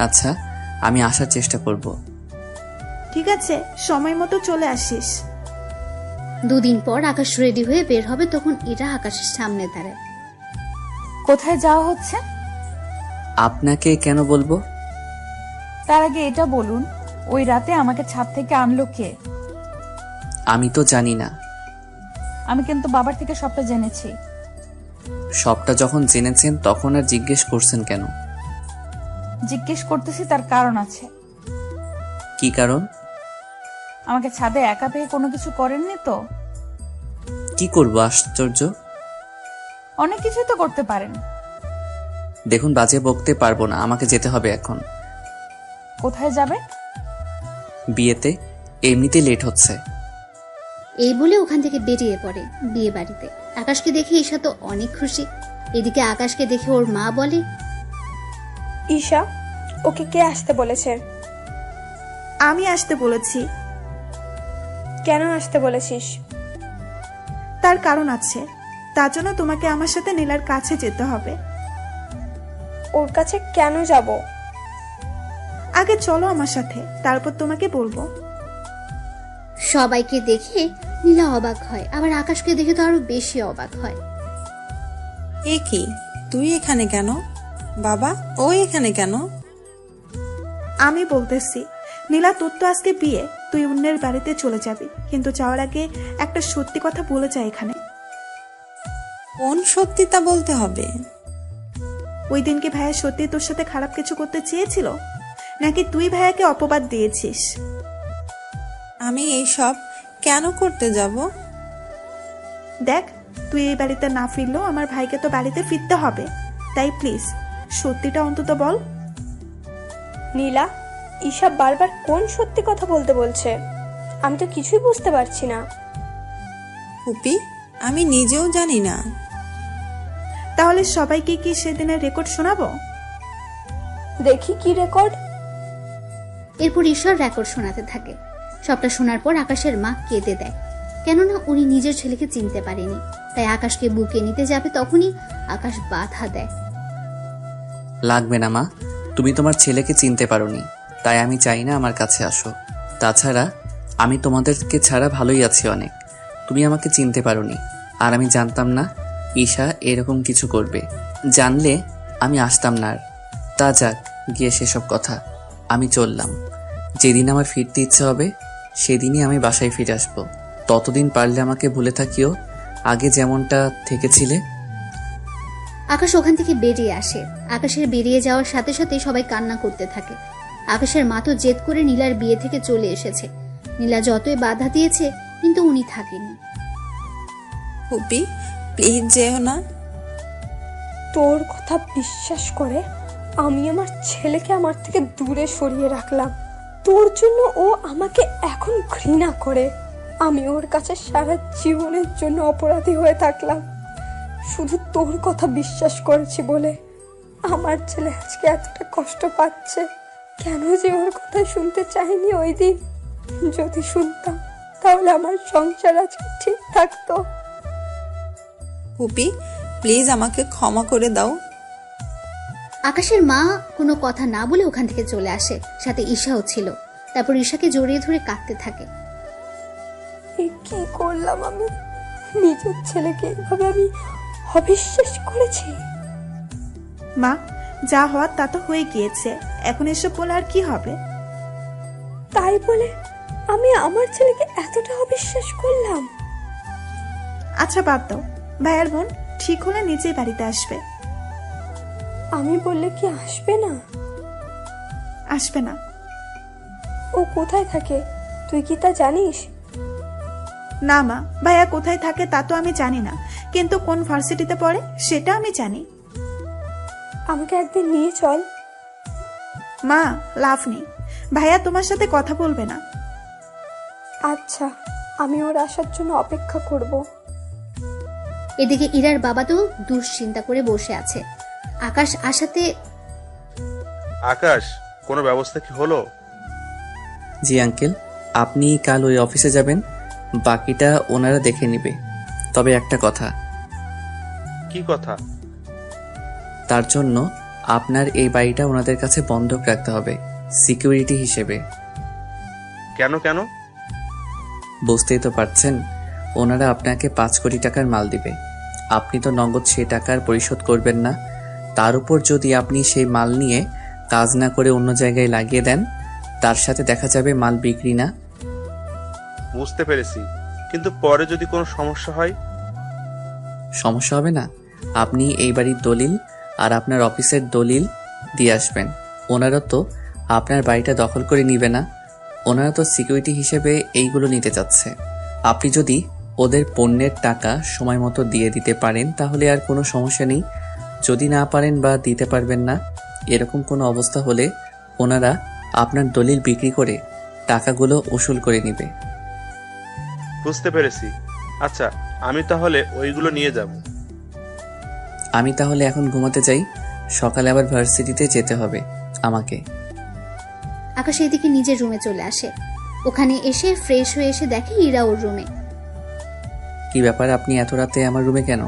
আচ্ছা, আমি আসার চেষ্টা করব। ঠিক আছে, সময় মতো চলে আসিস। 2 দিন পর আকাশ রেডি হয়ে বের হবে, তখন এরা আকাশের সামনে দাঁড়ায়। কোথায় যাওয়া হচ্ছে? আপনাকে কেন বলবো? তার আগে এটা বলুন, ওই রাতে আমাকে ছাদ থেকে আনলো কে? আমি তো জানি না। আমি কিন্তু বাবার থেকে সবটা জেনেছি। সবটা যখন জেনেছেন তখন আর জিজ্ঞেস করছেন কেন? জিজ্ঞেস করতেছি, তার কারণ আছে। কি কারণ? আমাকে ছাদে একা পেয়ে কোনো কিছু করেননি তো? কি করব? আশ্চর্য, অনেক কিছুই তো করতে পারেন। দেখুন, বাজে বকতে পারবো না, আমাকে যেতে হবে এখন। কোথায় যাবে? বিয়েতে, এমনিতেই লেট হচ্ছে। এই বলে ওখান থেকে বেরিয়ে পড়ে বিয়ে বাড়িতে। আকাশকে দেখে ঈশা তো অনেক খুশি। এদিকে আকাশকে দেখে ওর মা বলে, ঈশা, ওকে কে আসতে বলেছে? আমি আসতে বলেছি। কেন আসতে বলেছিস? তার কারণ আছে, তার জন্য তোমাকে আমার সাথে নীলার কাছে যেতে হবে। ওর কাছে কেন যাব? আগে চলো আমার সাথে, তারপর তোমাকে বলবো। সবাইকে দেখে নীলা অবাক হয়, আবার আকাশকে দেখে তো আরো বেশি অবাক হয়। এ কি, তুই এখানে কেন? বাবা, ও এখানে কেন? আমি বলতেছি, নীলা তোর তো আজকে বিয়ে, তুই অন্যের বাড়িতে চলে যাবি, কিন্তু যাওয়ার আগে একটা সত্যি কথা বলে যায় এখানে। কোন সত্যিটা বলতে হবে? ওই দিন কি ভাইয়া সত্যি তোর সাথে খারাপ কিছু করতে চেয়েছিল, নাকি তুই ভাইয়াকে অপবাদ দিয়েছিস? আমি এইসব কেন করতে যাব? দেখ, তুই এই বাড়িতে না ফিরলেও আমার ভাইকে তো বাড়িতে ফিরতে হবে, তাই প্লিজ সত্যিটা অন্তত বল। নীলা, ঈশা বারবার কোন সত্যি কথা বলতে বলছে? আমি তো কিছুই বুঝতে পারছি না। ফুপি, আমি নিজেও জানি না। তাহলে সবাইকে কি সেদিনের রেকর্ড শোনাবো? দেখি কি রেকর্ড। এরপর ঈশ্বর রেকর্ড শোনাতে থাকে। সবটা শোনার পর আকাশের মা কেঁদে দেয়, কেননা উনি নিজের ছেলেকে চিনতে পারেনি। তাই আকাশকে বুকে নিতে যাবে, তখনই আকাশ বাধা দেয়। লাগবে না মা, তুমি তোমার ছেলেকে চিনতে পারোনি, তাই আমি চাই না আমার কাছে আসো। তাছাড়া আমি তোমাদেরকে ছাড়া ভালোই আছি অনেক। তুমি আমাকে চিনতে পারোনি, আর আমি জানতাম না ঈশা এরকম কিছু করবে। জানলে আমি আসতাম না। আর তা যাক গিয়ে সেসব কথা, আমি চললাম। যেদিন আমার ফিরতে ইচ্ছে হবে সেদিনই আমি বাসায় ফিরে আসবো। ততদিন পারলে আমাকে ভুলে থাকিও, আগে যেমনটা থেকেছিলে। আকাশ ওখান থেকে বেরিয়ে আসে। আকাশের বেরিয়ে যাওয়ার সাথে সাথে সবাই কান্না করতে থাকে। আকাশের মা তো জেদ করে নীলার বিয়ে থেকে চলে এসেছে। নীলা যতই বাধা দিয়েছে, কিন্তু উনি থাকেনি। ফুপি, প্লিজ যেও না। তোর কথা বিশ্বাস করে আমি আমার ছেলেকে আমার থেকে দূরে সরিয়ে রাখলাম। তোর জন্য ও আমাকে এখন ঘৃণা করে। আমি ওর কাছে সারা জীবনের জন্য অপরাধী হয়ে থাকলাম। শুধু তোর কথা বিশ্বাস করেছি বলে আমার ছেলে আজকে এতটা কষ্ট পাচ্ছে। কেন যে ওর কথা শুনতে চাইনি ওই দিন? যদি শুনতাম তাহলে আমার সংসার আজকে ঠিক থাকতো। ফুপি, প্লিজ আমাকে ক্ষমা করে দাও। আকাশের মা কোনো কথা না বলে ওখান থেকে চলে আসে, সাথে ঈশাও ছিল। তারপর ঈশাকে জড়িয়ে ধরে কাঁদতে থাকে। কি করলাম আমি? নিজের ছেলেকে এভাবে আমি অবিশ্বাস করেছি। মা, যা হওয়ার তা তো হয়ে গিয়েছে, এখন এসব বলে আর কি হবে? তাই বলে আমি আমার ছেলেকে এতটা অবিশ্বাস করলাম? আচ্ছা বাদ দাও, ভাইয়ার বোন ঠিক হলে নিজেই বাড়িতে আসবে। আমি বললে কি আসবে না? আসবে না। ও কোথায় থাকে তুই কি তা জানিস? না মা, ভাইয়া কোথায় থাকে তা তো আমি জানি না, কিন্তু কোন ভার্সিটিতে পড়ে সেটা আমি জানি। আমাকে একদিন নিয়ে চল। মা, লাভ নেই, ভাইয়া তোমার সাথে কথা বলবে না। আচ্ছা, আমি ওর আসার জন্য অপেক্ষা করব। এদিকে ইরার বাবা তো দুশ্চিন্তা করে বসে আছে। আকাশ আসাতে, আকাশ, কোনো ব্যবস্থা কি হলো? জি আঙ্কেল, আপনি কাল ওই অফিসে যাবেন, বাকিটা ওনারা দেখে নেবে। তবে একটা কথা। কি কথা? তার জন্য আপনার এই বাড়িটা ওনাদের কাছে বন্ধক রাখতে হবে, সিকিউরিটি হিসেবে। কেন কেন? বুঝতেই তো পারছেন, ওনারা আপনাকে 5 কোটি টাকার মাল দিবে। আপনি তো নগদ সে টাকার পরিশোধ করবেন না। তার উপর যদি আপনি সেই মাল নিয়ে কাজ না করে অন্য জায়গায় লাগিয়ে দেন, তার সাথে দেখা যাবে মাল বিক্রি না। বুঝতে পেরেছি, কিন্তু পরে যদি কোনো সমস্যা হয়? সমস্যা হবে না। আপনি এই বাড়ির দলিল আর আপনার অফিসের দলিল দিয়ে আসবেন। ওনারা তো আপনার বাড়িটা দখল করে নিবে না, ওনারা তো সিকিউরিটি হিসেবে এইগুলো নিতে চাচ্ছে। আপনি যদি ওদের পণ্যের টাকা সময় মতো দিয়ে দিতে পারেন তাহলে আর কোনো সমস্যা নেই। যদি না পারেন বা দিতে পারবেন না, এরকম কোনো অবস্থা হলে ওনারা আপনার দলিল বিক্রি করে টাকাগুলো উসুল করে নেবে। বুঝতে পেরেছি। আচ্ছা, আমি তাহলে ওইগুলো নিয়ে যাব। আমি তাহলে এখন ঘুমাতে যাই, সকালে আবার ভার্সিটিতে যেতে হবে আমাকে। আকাশ এদিকে নিজের রুমে চলে আসে। ওখানে এসে ফ্রেশ হয়ে এসে দেখে ইরা ওর রুমে। কি ব্যাপার, আপনি এত রাতে আমার রুমে কেন?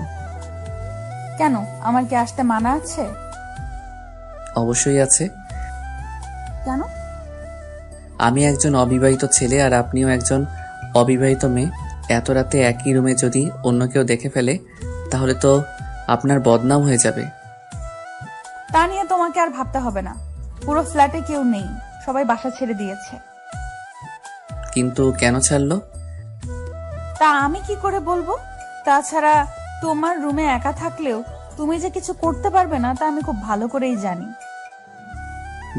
কেন, আমার কি আসতে মানা আছে? অবশ্যই আছে। কেন? আমি একজন অবিবাহিত ছেলে আর আপনিও একজন অবিবাহিত মেয়ে। এত রাতে একই রুমে যদি অন্য কেউ দেখে ফেলে তাহলে তো আপনার বদনাম হয়ে যাবে। তা নিয়ে তোমাকে আর ভাবতে হবে না। পুরো ফ্ল্যাটে কেউ নেই, সবাই বাসা ছেড়ে দিয়েছে। কিন্তু কেন ছাড়লো? তা আমি কি করে বলবো? তাছাড়া তোমার রুমে একা থাকলেও তুমি যে কিছু করতে পারবে না তা আমি খুব ভালো করেই জানি।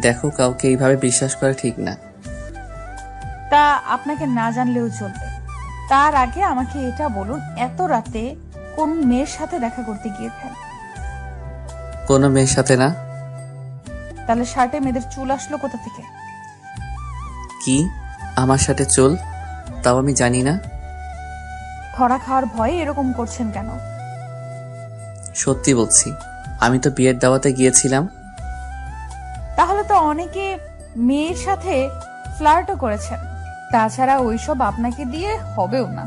দেখো, কাউকে এইভাবে বিশ্বাস করা ঠিক না। তা আপনাকে না জানলেও চলবে। তার আগে আমাকে এটা বলুন, এত রাতে কোন মেয়ের সাথে দেখা করতে গিয়েছেন? কোনো মেয়ের সাথে না। তাহলে শার্টে মেয়েদের চুল আসলো কোথা থেকে? কি? আমার সাথে চুল? তাও আমি জানি না। ধরা খাওয়ার ভয়ে এরকম করছেন কেন? সত্যি বলছি, আমি তো বিয়ের দাওয়াতে গিয়েছিলাম। তাহলে তো অনেকে মেয়ের সাথে ফ্লার্টও করেছেন। তাছাড়া ওইসব আপনাকে দিয়ে হবেও না।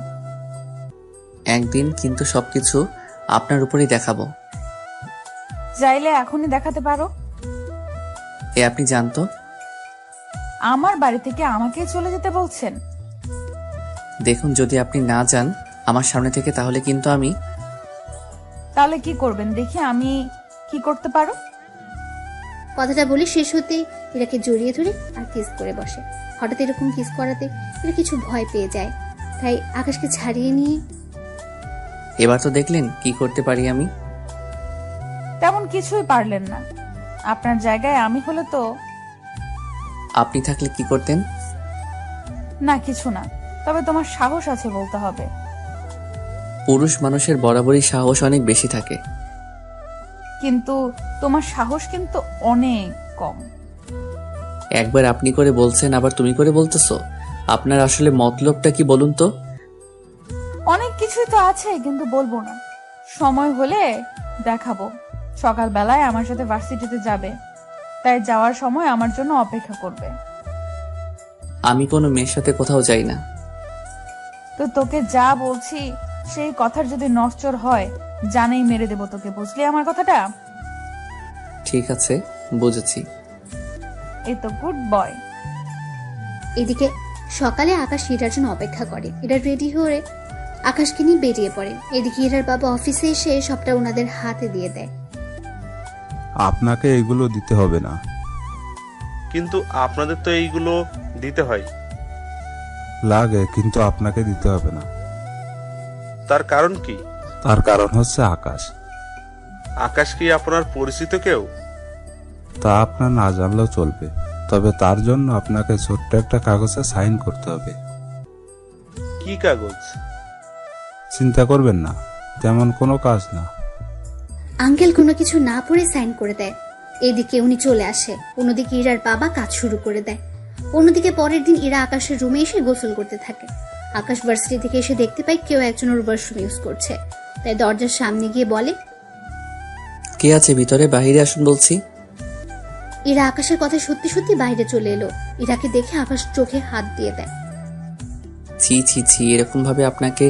একদিন কিন্তু সবকিছু আপনার উপরেই দেখাবো। চাইলে এখনই দেখাতে পারো। এ আপনি জানতো? আমার বাড়ি থেকে আমাকে চলে যেতে বলছেন? দেখুন, যদি আপনি না যান আমার সামনে থেকে, তাহলে কিন্তু আমি। তাহলে কি করবেন দেখি আমি কি করতে পারো। কথাটা বলে শেষ হতেই ইরাকে জড়িয়ে ধরে আর কিস করে বসে। হঠাৎ এরকম কিস করাতে এরা কিছু ভয় পেয়ে যায়, তাই আকাশকে ছাড়িয়ে নিয়ে এবার তো দেখলেন কি করতে পারি আমি। তেমন কিছুই পারলেন না। আপনার জায়গায় আমি হলে তো। আপনি থাকলে কি করতেন? না, কিছু না। তবে তোমার সাহস আছে বলতে হবে। পুরুষ মানুষের বরাবরই সাহস অনেক বেশি থাকে। কিন্তু তোমার সাহস কিন্তু অনেক কম। একবার আপনি করে বলছেন, আবার তুমি করে বলতেছো। আপনার আসলে মতলবটা কি বলুন তো? অনেক কিছুই তো আছে, কিন্তু বলবো না। সময় হলে দেখাবো। সকালবেলায় আমার সাথে ভার্সিটিতে যাবে, তাই যাওয়ার সময় আমার জন্য অপেক্ষা করবে। আমি কোনো মেয়ের সাথে কোথাও যাই না। তো তোকে যা বলছি সেই কথার যদি নড়চড় হয়, জানেই মেরে দেবো তোকে, বুঝলি আমার কথাটা? ঠিক আছে, বুঝেছি। এই তো গুড বয়। এদিকে সকালে আকাশ ইরার জন্য অপেক্ষা করে। এরা রেডি হয়ে আকাশকে নিয়ে বেরিয়ে পড়ে। এদিকে ইরার বাবা অফিসে এসে সবটা ওনাদের হাতে দিয়ে দেয়। আপনাকে এগুলো দিতে হবে না। কিন্তু আপনাদের তো এইগুলো দিতে হয়। লাগে, কিন্তু আপনাকে দিতে হবে না। তার কারণ কি? তার কারণ হচ্ছে আকাশ। আকাশ কি আপনার পরিচিত কেউ? তা আপনার না জানলেও চলবে, তবে তার জন্য আপনাকে ছোট্ট একটা কাগজে সাইন করতে হবে। কি কাগজ? চিন্তা করবেন না, তেমন কোনো কাজ না। আঙ্কেল কোনো কিছু না পড়ে সাইন করে দেয়। এদিকে উনি চলে আসে। অন্যদিকে ইরার বাবা কাজ শুরু করে দেয়। অন্যদিকে পরের দিন ইরা আকাশের রুমে এসে গোসল করতে থাকে। আকাশ ভার্সিটি থেকে এসে দেখতে পায় কেউ একজন ওর ওয়াশরুম ইউজ করছে, তাই দরজার সামনে গিয়ে বলে, কে আছে ভিতরে? বাহিরে আসুন বলছি। ইরা আকাশের কথা সত্যি সত্যি বাইরে চলে এলো। ইরাকে দেখে আকাশ চোখে হাত দিয়ে দেয়। ছি ছি ছি, এরকম ভাবে আপনাকে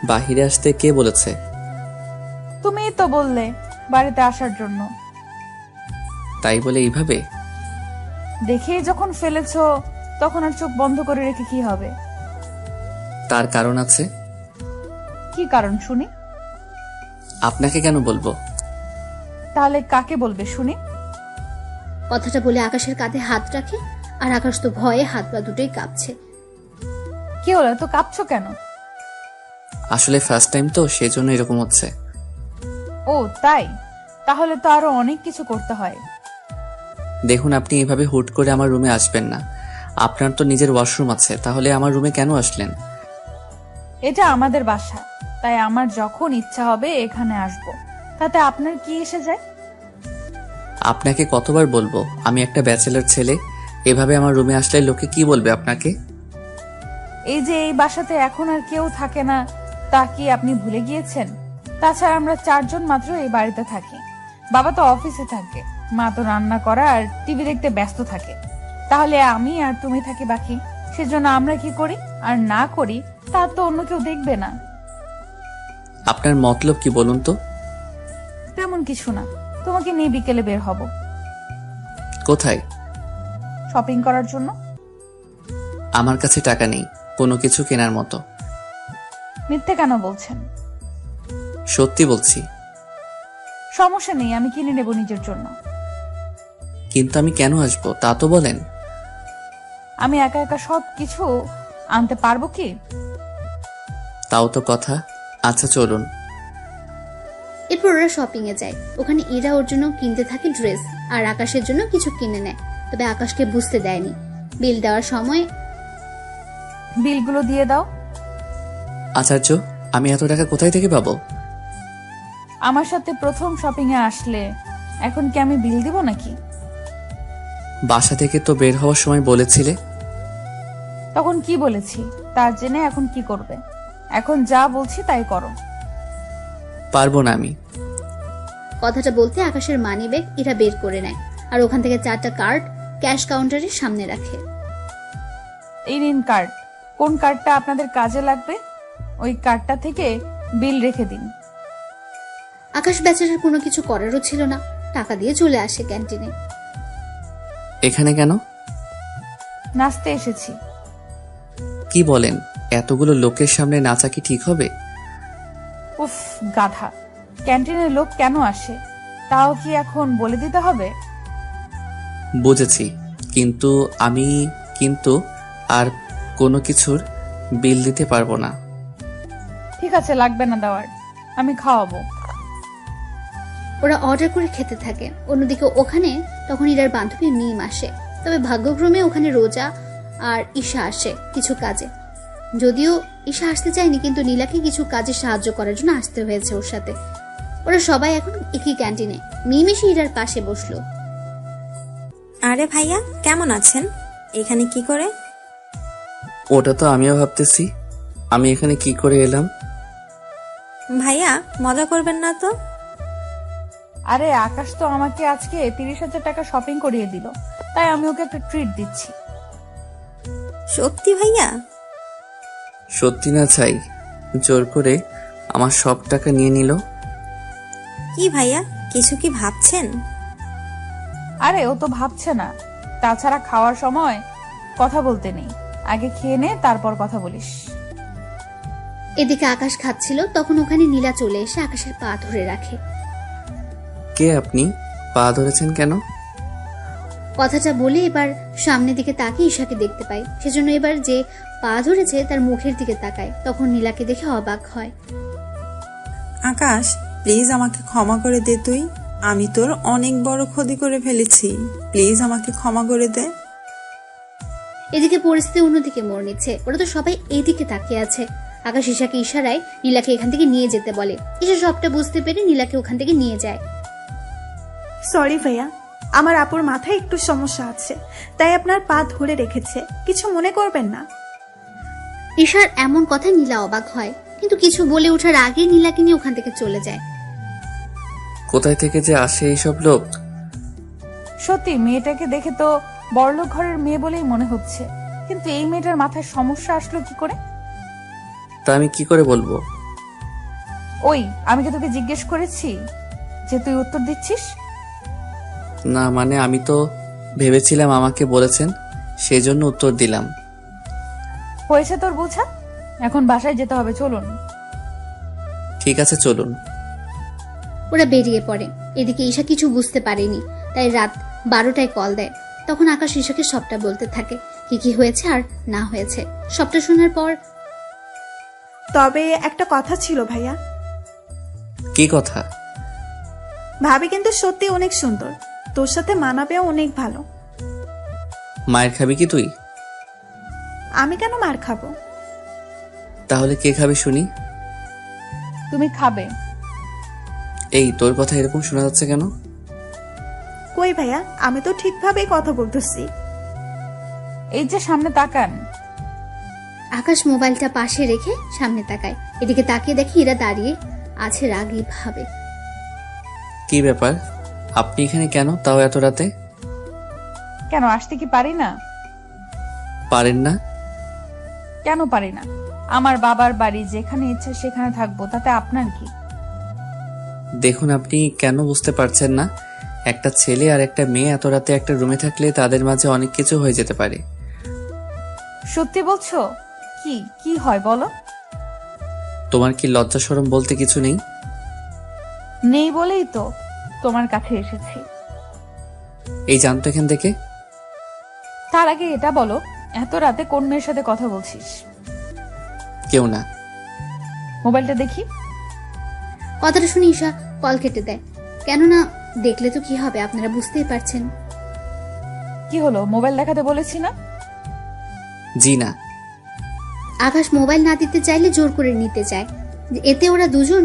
বাহিরে আসতে কে বলেছে? তুমিই তো বললে বাড়িতে আসার জন্য। তাই বলে এইভাবে? দেখেই যখন ফেলেছো তখন আর চোখ বন্ধ করে রেখে কি হবে? তার কারণ আছে। কি কারণ শুনি? আপনাকে কেন বলবো? তাহলে কাকে বলবে শুনি? কথাটা বলে আকাশের কাঁধে হাত রাখে, আর আকাশ তো ভয়ে হাত পা দুটোই কাঁপছে। কি হলো, তো কাঁপছো কেন? আসলে ফার্স্ট টাইম তো, সেজন্য এরকম হচ্ছে। ও তাই? তাহলে তো আরো অনেক কিছু করতে হয়। দেখুন, আপনি এইভাবে হুট করে আমার রুমে আসবেন না। আপনার তো নিজের ওয়াশরুম আছে, তাহলে আমার রুমে কেন আসলেন? এটা আমাদের বাসা, তাই আমার যখন ইচ্ছা হবে এখানে আসবো। তাতে আপনার কি এসে যায়? আপনাকে কতবার বলবো আমি একটা ব্যাচেলর ছেলে? এভাবে আমার রুমে আসলে লোকে কি বলবে আপনাকে? এই যে এই বাসাতে এখন আর কেউ থাকে না, তা কি আপনি ভুলে গিয়েছেন? তাছাড়া আমরা 4 জন মাত্র এই বাড়িতে থাকি। বাবা তো অফিসে থাকে, মা তো রান্না করা আর টিভি দেখতে ব্যস্ত থাকে। তাহলে আমি আর তুমি থাকি বাকি। সেজন্য আমরা কি করি আর না করি তা তো অন্য কেউ দেখবে না। আপনার মতলব কি বলুন তো? তেমন কিছু না, তোমাকে নিয়ে বিকেলে বের হব। কোথায়? শপিং করার জন্য। আমার কাছে টাকা নেই কোনো কিছু কেনার মতো। মিথ্যে কেন বলছেন? সত্যি বলছি। সমস্যা নেই, আমি কিনে নেব নিজের জন্য। কিন্তু আমি কেন আসবো তা তো বলেন। আমি একা একা সব কিছু আনতে পারবো কি? তাও তো কথা। আচ্ছা চলুন। এরপর ওরা শপিং এ যায়। ওখানে ইরা ওর জন্য কিনতে থাকে ড্রেস, আর আকাশের জন্য কিছু কিনে নেয়। তবে আকাশকে বুঝতে দেয়নি। বিল দেওয়ার সময় বিলগুলো দিয়ে দাও। আচার্য, আমি এত টাকা কোথায় থেকে পাবো? আমার সাথে প্রথম শপিং এ আসলে, এখন কি আমি বিল দিব নাকি? বাসা থেকে তো বের হওয়ার সময় বলেছিলে। তখন কি বলেছি তার জেনে এখন কি করবে? এখন যা বলছি তাই করো। পারবো না আমি। কথাটা বলতে আকাশের মানি ব্যাগ ইরা বের করে নেয়, আর ওখান থেকে 4টা কার্ড ক্যাশ কাউন্টারের সামনে রাখে। এই নিন কার্ড। কোন কার্ডটা আপনাদের কাজে লাগবে ওই কার্ডটা থেকে বিল রেখে দিন। আকাশ বেচারার কোনো কিছু করারও ছিল না, টাকা দিয়ে চলে আসে ক্যান্টিনে। এখানে কেন? নাচতে এসেছি। কি বলেন? এতগুলো লোকের সামনে নাচা কি ঠিক হবে? উফ গাধা, ক্যান্টিনের লোক কেন আসে তাও কি এখন বলে দিতে হবে? বুঝেছি, কিন্তু আমি আর কোনো কিছুর বিল দিতে পারবো না। ঠিক আছে, লাগবে না দেওয়ার, আমি খাওয়াবো। ওরা অর্ডার করে খেতে থাকে। অন্যদিকে ওখানে তখন ইরার বান্ধবী মিম আসে। তবে ভাগ্যক্রমে ওখানে রোজা আর ঈশা আসে কিছু কাজে। যদিও ঈশা আসতে চায়নি, কিন্তু নীলাকে কিছু কাজে সাহায্য করার জন্য আসতে হয়েছে ওর সাথে। ওরা সবাই এখন একই ক্যান্টিনে। মিম এসে ইরার পাশে বসলো। আরে ভাইয়া, কেমন আছেন? এখানে কি করে? ওটা তো আমিও ভাবতেছি, আমি এখানে কি করে এলাম। ভাইয়া, মজা করবেন না তো? আরে আকাশ তো আমাকে আজকে 30,000 টাকা শপিং করিয়ে দিল, তাই আমি ওকে একটা ট্রিট দিচ্ছি। সত্যি ভাইয়া? সত্যি না চাই, জোর করে আমার সব টাকা নিয়ে নিল। কি ভাইয়া, কিছু কি ভাবছেন? আরে ও তো ভাবছে না। তাছাড়া খাওয়ার সময় কথা বলতে নেই, আগে খেয়ে নে তারপর কথা বলিস। এদিকে আকাশ খাচ্ছিল, তখন ওখানে নীলা চলে এসে আকাশের পা ধরে রাখে। কে আপনি? পা ধরেছেন কেন? কথাটা বলে এবার সামনের দিকে তাকিয়ে ঈশাকে দেখতে পায়। সেজন্য এবার যে পা ধরেছে তার মুখের দিকে তাকায়। তখন নীলাকে দেখে অবাক হয়। আকাশ, প্লিজ আমাকে ক্ষমা করে দে তুই। আমি তোর অনেক বড় ক্ষতি করে ফেলেছি, প্লিজ আমাকে ক্ষমা করে দে। এদিকে পরিস্থিতি অন্যদিকে মোড় নিচ্ছে। ওরা তো সবাই এইদিকে তাকিয়ে আছে। আকাশ ঈশাকে ইশারায় নীলাকে এখান থেকে নিয়ে যেতে বলে। ঈশা সবটা বুঝতে পেরে নীলাকে ওখান থেকে নিয়ে যায়। সরি ভাইয়া, আমার আপুর মাথায় একটু সমস্যা আছে, তাই আপনার পা ধরে রেখেছে, কিছু মনে করবেন না। ঈশার এমন কথা নীলা অবাক হয়, কিন্তু কিছু বলে ওঠার আগে নীলাকে নিয়ে ওখান থেকে চলে যায়। কোথায় থেকে যে আসে এইসব লোক। সত্যি মেয়েটাকে দেখে তো বড়লোক ঘরের মেয়ে বলেই মনে হচ্ছে, কিন্তু এই মেয়েটার মাথায় সমস্যা আসলো কি করে? তা আমি কি করে বলবো? ওই আমি কি তোকে জিজ্ঞেস করেছি যে তুই উত্তর দিচ্ছিস? না মানে আমি তো ভেবেছিলাম আমাকে বলেছেন, সেই জন্য উত্তর দিলাম। হয়েছে তোর বোঝা, এখন বাসায় যেতে হবে, চলুন। ঠিক আছে চলুন। ওরা বেরিয়ে পড়ে। এদিকে ঈশা কিছু বুঝতে পারেনি, তাই রাত 12টায় কল দেয়। তখন আকাশ ঈশাকে সবটা বলতে থাকে, কি কি হয়েছে আর না হয়েছে। সবটা শোনার পর, তবে একটা কথা ছিল ভাইয়া। কি কথা? ভাবি কিন্তু সত্যি অনেক সুন্দর, তোর সাথে মানাবেও অনেক ভালো। মায়ের খাবি কি তুই? আমি কেন মার খাবো? তাহলে কে খাবে শুনি? তুমি খাবে। এই তোর কথা এরকম শোনা যাচ্ছে কেন? কই ভাইয়া, আমি তো ঠিকভাবেই কথা বলতেছি। এই যে সামনে তাকান। আকাশ মোবাইলটা পাশে রেখে সামনে তাকায়। এদিকে তাকিয়ে দেখে এরা দাঁড়িয়ে আছে রাগী ভাবে। কি ব্যাপার, আপনি এখানে কেন, তাও এত রাতে? কেন আসতে কি পারি না? পারেন না? কেন পারি না? আমার বাবার বাড়ি, যেখানে ইচ্ছা সেখানে থাকবো, তাতে আপনার কি? দেখুন, আপনি কেন বুঝতে পারছেন না? একটা ছেলে আর একটা মেয়ে এত রাতে একটা রুমে থাকলে তাদের মাঝে অনেক কিছু হয়ে যেতে পারে। সত্যি বলছো? কি কি হয় বলো? তোমার কি লজ্জা শরম বলতে কিছু নেই? নেই বলেই তো তোমার কাছে এসেছি। এই জানতো এখান থেকে? তার আগে এটা বলো, এত রাতে কোন মেয়ের সাথে কথা বলছিস? কেউ না। মোবাইলটা দেখি। কথাটা শুনে ঈশা কল কেটে দেয়। কেননা দেখলে তো কি হবে, আপনারা বুঝতেই পারছেন। কি হলো, মোবাইল দেখাতে বলেছি না? জি না। আকাশ মোবাইল না দিতে চাইলে জোর করে নিতে চায়। এতে ওরা দুজন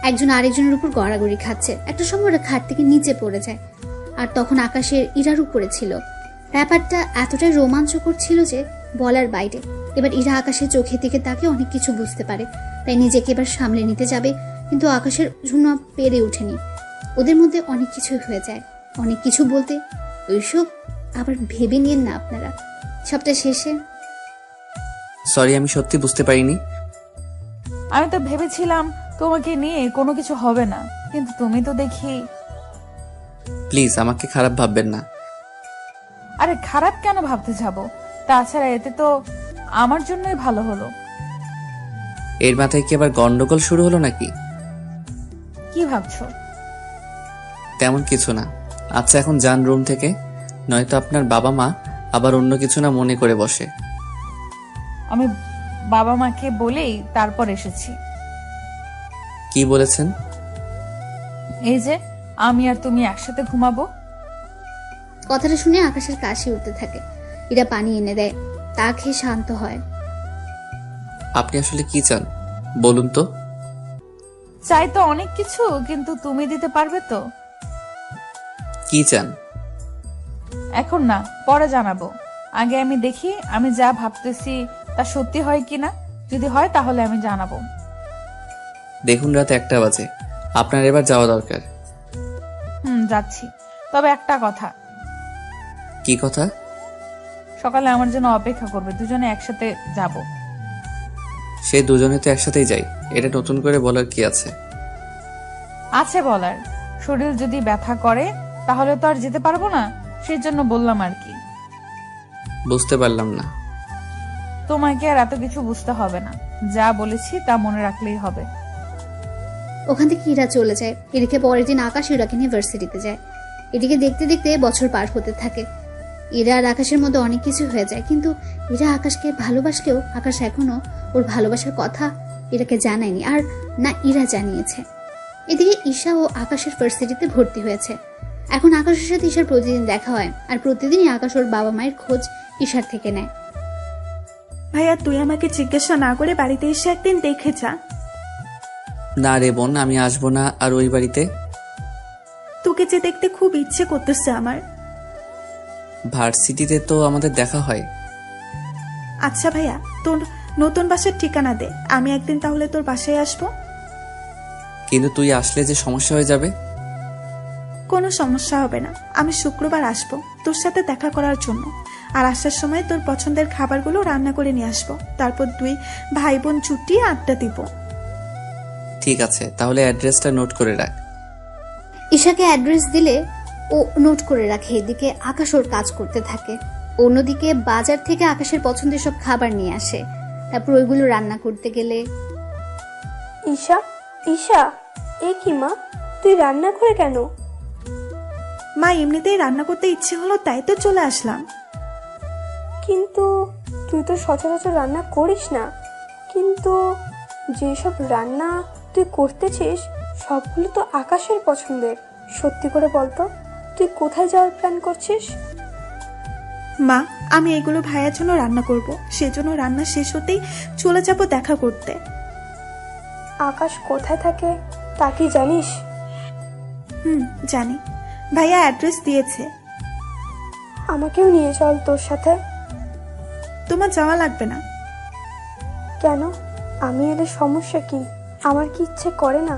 একজন আরেকজনের উপর গড়াগড়ি খাচ্ছে। একটা সময় ওরা খাট থেকে নিচে পড়ে যায়। আর তখন আকাশের ইরার উপরে ছিল। ব্যাপারটা এতটাই রোমাঞ্চকর ছিল যে বলার বাইরে। এবার ইরা আকাশের চোখের দিকে তাকে অনেক কিছু বুঝতে পারে, তাই নিজেকে এবার সামলে নিতে যাবে, কিন্তু আকাশের জন্য পেরে ওঠেনি। ওদের মধ্যে অনেক কিছু হয়ে যায়। অনেক কিছু বলতে ওইসব আবার ভেবে নিন না আপনারা। সবটা শেষে সরি, আমি সত্যি বুঝতে পারিনি। আমি তো ভেবেছিলাম তোমাকে নিয়ে কোনো কিছু হবে না, কিন্তু তুমি তো দেখি। প্লিজ আমাকে খারাপ ভাববেন না। আরে খারাপ কেন ভাবতে যাব? তাছাড়া এতে তো আমার জন্যই ভালো হলো। এর মাথায় কি আবার গন্ডগোল শুরু হলো নাকি? কি ভাবছো? তেমন কিছু না। আচ্ছা এখন যান রুম থেকে, নয়তো আপনার বাবা মা আবার অন্য কিছু না মনে করে বসে। আমি বাবা মাকে বলেই তারপর এসেছি। কি বলেছেন? এই যে আমি আর তুমি একসাথে ঘুমাবো। কথাটা শুনে আকাশের কাশি উঠতে থাকে। ইরা পানি এনে দেয়, তা খেয়ে শান্ত হয়। আপনি আসলে কি চান বলুন তো? চাই তো অনেক কিছু, কিন্তু তুমি দিতে পারবে তো? কি চান? এখন না, পরে জানাবো। আগে আমি দেখি আমি যা ভাবতেছি তা সত্যি হয় কিনা। যদি হয় তাহলে আমি জানাবো। দেখুন রাত 1টা বাজে, আপনার এবার যাওয়া দরকার। যাচ্ছি। তবে একটা কথা। কি কথা? সকালে আমার জন্য অপেক্ষা করবে, দুজনে একসাথে যাব। সে দুজনে তো একসাথেই যাই, এটা নতুন করে বলার কি আছে? আছে বলার। শরীর যদি ব্যথা করে তাহলে তো আর যেতে পারবো না, সেজন্য বললাম আর কি। বুঝতে পারলাম না। তোমাকে আর এত কিছু বুঝতে হবে না, যা বলেছি তা মনে রাখলেই হবে। ওখান থেকে ইরা চলে যায়। এদিকে পরের দিন আকাশ ইরাকে নিয়ে ভার্সিটিতে যায়। এদিকে দেখতে দেখতে বছর পার হতে থাকে। ইরা আর আকাশের মধ্যে অনেক কিছু হয়ে যায়, কিন্তু ইরা আকাশকে ভালোবাসলেও আকাশ এখনো ওর ভালোবাসার কথা ইরাকে জানায়নি, আর না ইরা জানিয়েছে। এদিকে ঈশা ও আকাশের ভার্সিটিতে ভর্তি হয়েছে। এখন আকাশের সাথে ঈশার প্রতিদিন দেখা হয়, আর প্রতিদিনই আকাশ ওর বাবা মায়ের খোঁজ ঈশার থেকে নেয়। ভাইয়া তুই আমাকে জিজ্ঞাসা না করে বাড়িতে এসে একদিন দেখে যা। না রে বোন, আমি আসবো না আর ওই বাড়িতে। তোকে যে দেখতে খুব ইচ্ছে করতেছে আমার। ভার্সিটিতে তো আমাদের দেখা হয়। আচ্ছা ভাইয়া, তোর নতুন বাসার ঠিকানা দে, আমি একদিন তাহলে তোর বাসায় আসবো। কিন্তু তুই আসলে যে সমস্যা হয়ে যাবে। কোনো সমস্যা হবে না, আমি শুক্রবার আসবো তোর সাথে দেখা করার জন্য। আর আসার সময় তোর পছন্দের খাবারগুলো রান্না করে নিয়ে আসবো। তারপর দুই ভাই বোন চুটিয়ে আড্ডা দিব। ঠিক আছে, তাহলে অ্যাড্রেসটা নোট করে রাখ। ঈশাকে অ্যাড্রেস দিলে ও নোট করে রাখে। এদিকে আকাশ ওর কাজ করতে থাকে। অন্যদিকে বাজার থেকে আকাশের পছন্দের সব খাবার নিয়ে আসে। তারপর ওইগুলো রান্না করতে গেলে ঈশা, ঈশা, এ কি মা, তুই রান্না করে কেন? মা এমনিতেই রান্না করতে ইচ্ছে হলো, তাই তো চলে আসলাম। কিন্তু তুই তো সচরাচর রান্না করিস না। কিন্তু যেসব রান্না তুই করতেছিস সবগুলো তো আকাশের পছন্দের। সত্যি করে বলতো, তুই কোথায় যাওয়ার প্ল্যান করছিস? মা আমি এগুলো ভাইয়ার জন্য রান্না করব, সেজন্য রান্না শেষ হতেই চলে যাব দেখা করতে। আকাশ কোথায় থাকে তা কি জানিস? জানি, ভাইয়া অ্যাড্রেস দিয়েছে। আমাকেও নিয়ে চল তোর সাথে। তোমার যাওয়া লাগবে না। কেন? আমি এলে সমস্যা কি? আমার কি ইচ্ছে করে না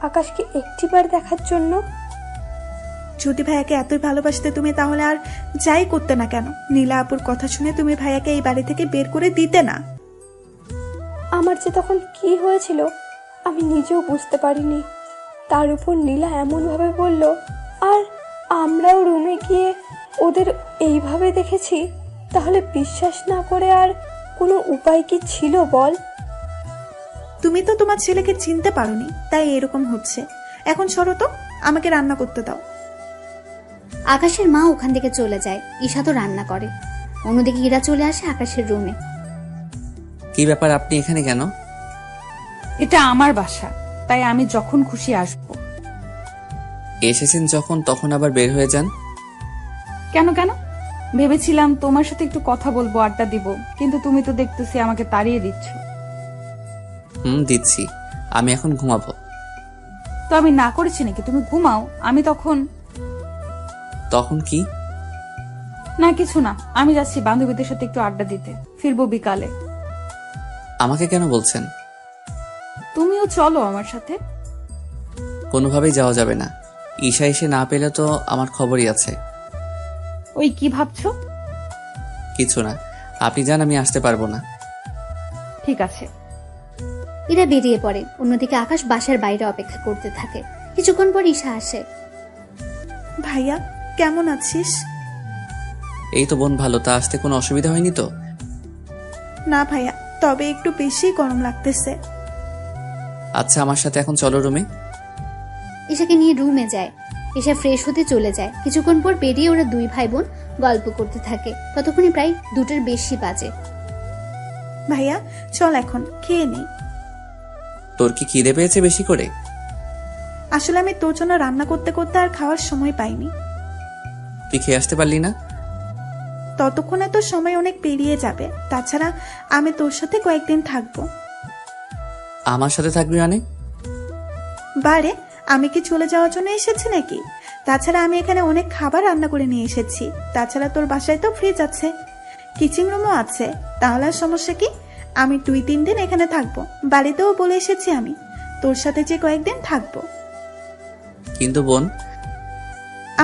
আকাশকে একটিবার দেখার জন্য? যদি ভাইয়াকে এতই ভালোবাসতে তুমি, তাহলে আর যাই করতে না কেন? নীলা আপুর কথা শুনে তুমি ভাইয়াকে এই বাড়ি থেকে বের করে দিতে না। আমার যে তখন কি হয়েছিল আমি নিজেও বুঝতে পারিনি। তার উপর নীলা এমনভাবে বলল, আর আমরাও রুমে গিয়ে ওদের এইভাবে দেখেছি। তাহলে বিশ্বাস না করে আর কোনো উপায় কি ছিল বল? তুমি তো তোমার ছেলেকে চিনতে পারোনি, তাই এরকম হচ্ছে। এখন সরো তো, আমাকে রান্না করতে দাও। আকাশের মা ওখান থেকে চলে যায়। ঈশা তো রান্না করে। অন্যদিকে ইরা চলে আসে আকাশের রুমে। কি ব্যাপার, আপনি এখানে কেন? এটা আমার বাসা, তাই আমি যখন খুশি আসবো। এসেছেন যখন, তখন আবার বের হয়ে যান। কেন কেন? ভেবেছিলাম তোমার সাথে একটু কথা বলবো, আড্ডা দিব, কিন্তু তুমি তো দেখতেছি আমাকে তাড়িয়ে দিচ্ছ। দিচ্ছি। আমি এখন ঘুমাবো। তো আমি না করেছি নাকি? তুমি ঘুমাও, আমি তখন। তখন কি? না কিছু না, আমি যাচ্ছি বান্ধবীদের সাথে একটু আড্ডা দিতে, ফিরবো বিকালে। আমাকে কেন বলছেন? তুমিও চলো আমার সাথে। কোনোভাবেই যাওয়া যাবে না। ঈশা এসে না পেলে তো আমার খবরই আছে। ওই কি ভাবছো? কিছু না, আপনি যান, আমি আসতে পারবো না। ঠিক আছে। ইরা বেরিয়ে পড়ে। অন্যদিকে আকাশ বাসার বাইরে অপেক্ষা করতে থাকে। কিছুক্ষণ পর ঈশা আসে। ভাইয়া কেমন আছিস? এই তো বোন ভালো। তা আসতে কোনো অসুবিধা হয়নি তো? না ভাইয়া, তবে একটু বেশি গরম লাগতেছে। আচ্ছা, আমার সাথে এখন চলো রুমে। ঈশাকে নিয়ে রুমে যায়। ঈশা ফ্রেশ হতে চলে যায়। কিছুক্ষণ পর বেরিয়ে ওরা দুই ভাই বোন গল্প করতে থাকে। ততক্ষণে প্রায় 2টার বেশি বাজে। ভাইয়া চল এখন খেয়ে নেই। তোর কি খিদে পেয়েছে বেশি করে? আসলে আমি তোর জন্য রান্না করতে করতে আর খাওয়ার সময় পাইনি। তুই খেয়ে আসতে পারলি না? ততক্ষণে তো সময় অনেক পেরিয়ে যাবে। তাছাড়া আমি তোর সাথে কয়েকদিন থাকবো। আমার সাথে থাকবি মানে? বারে, আমি কি চলে যাওয়ার জন্য এসেছি নাকি? তাছাড়া আমি এখানে অনেক খাবার রান্না করে নিয়ে এসেছি। তাছাড়া তোর বাসায় তো ফ্রিজ আছে, কিচেন রুমও আছে। তাহলে আর সমস্যা কি? আমি 2-3 দিন এখানে থাকবো। বাড়িতেও বলে এসেছি আমি তোর সাথে যে কয়েকদিন থাকবো। কিন্তু বোন,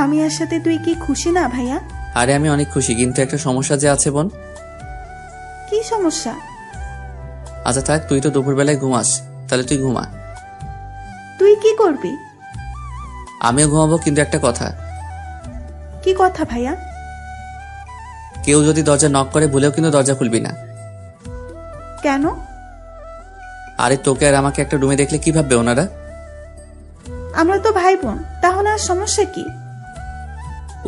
আমি আর সাথে তুই কি খুশি না ভাইয়া? আরে আমি অনেক খুশি, কিন্তু একটা সমস্যা যে আছে বোন। কি সমস্যা? আচ্ছা থাক, তুই তো দুপুরবেলায় ঘুমাস, তাহলে তুই ঘুমা। তুই কি করবি? আমিও ঘুমাবো, কিন্তু একটা কথা। কি কথা ভাইয়া? কেউ যদি দরজা নক করে ভুলেও কিন্তু দরজা খুলবি না। কেন? আরে তোকে আর আমাকে একটা রুমে দেখলে কি ভাববে ওনারা? আমরা তো ভাই বোন, তাহলে আর সমস্যা কি?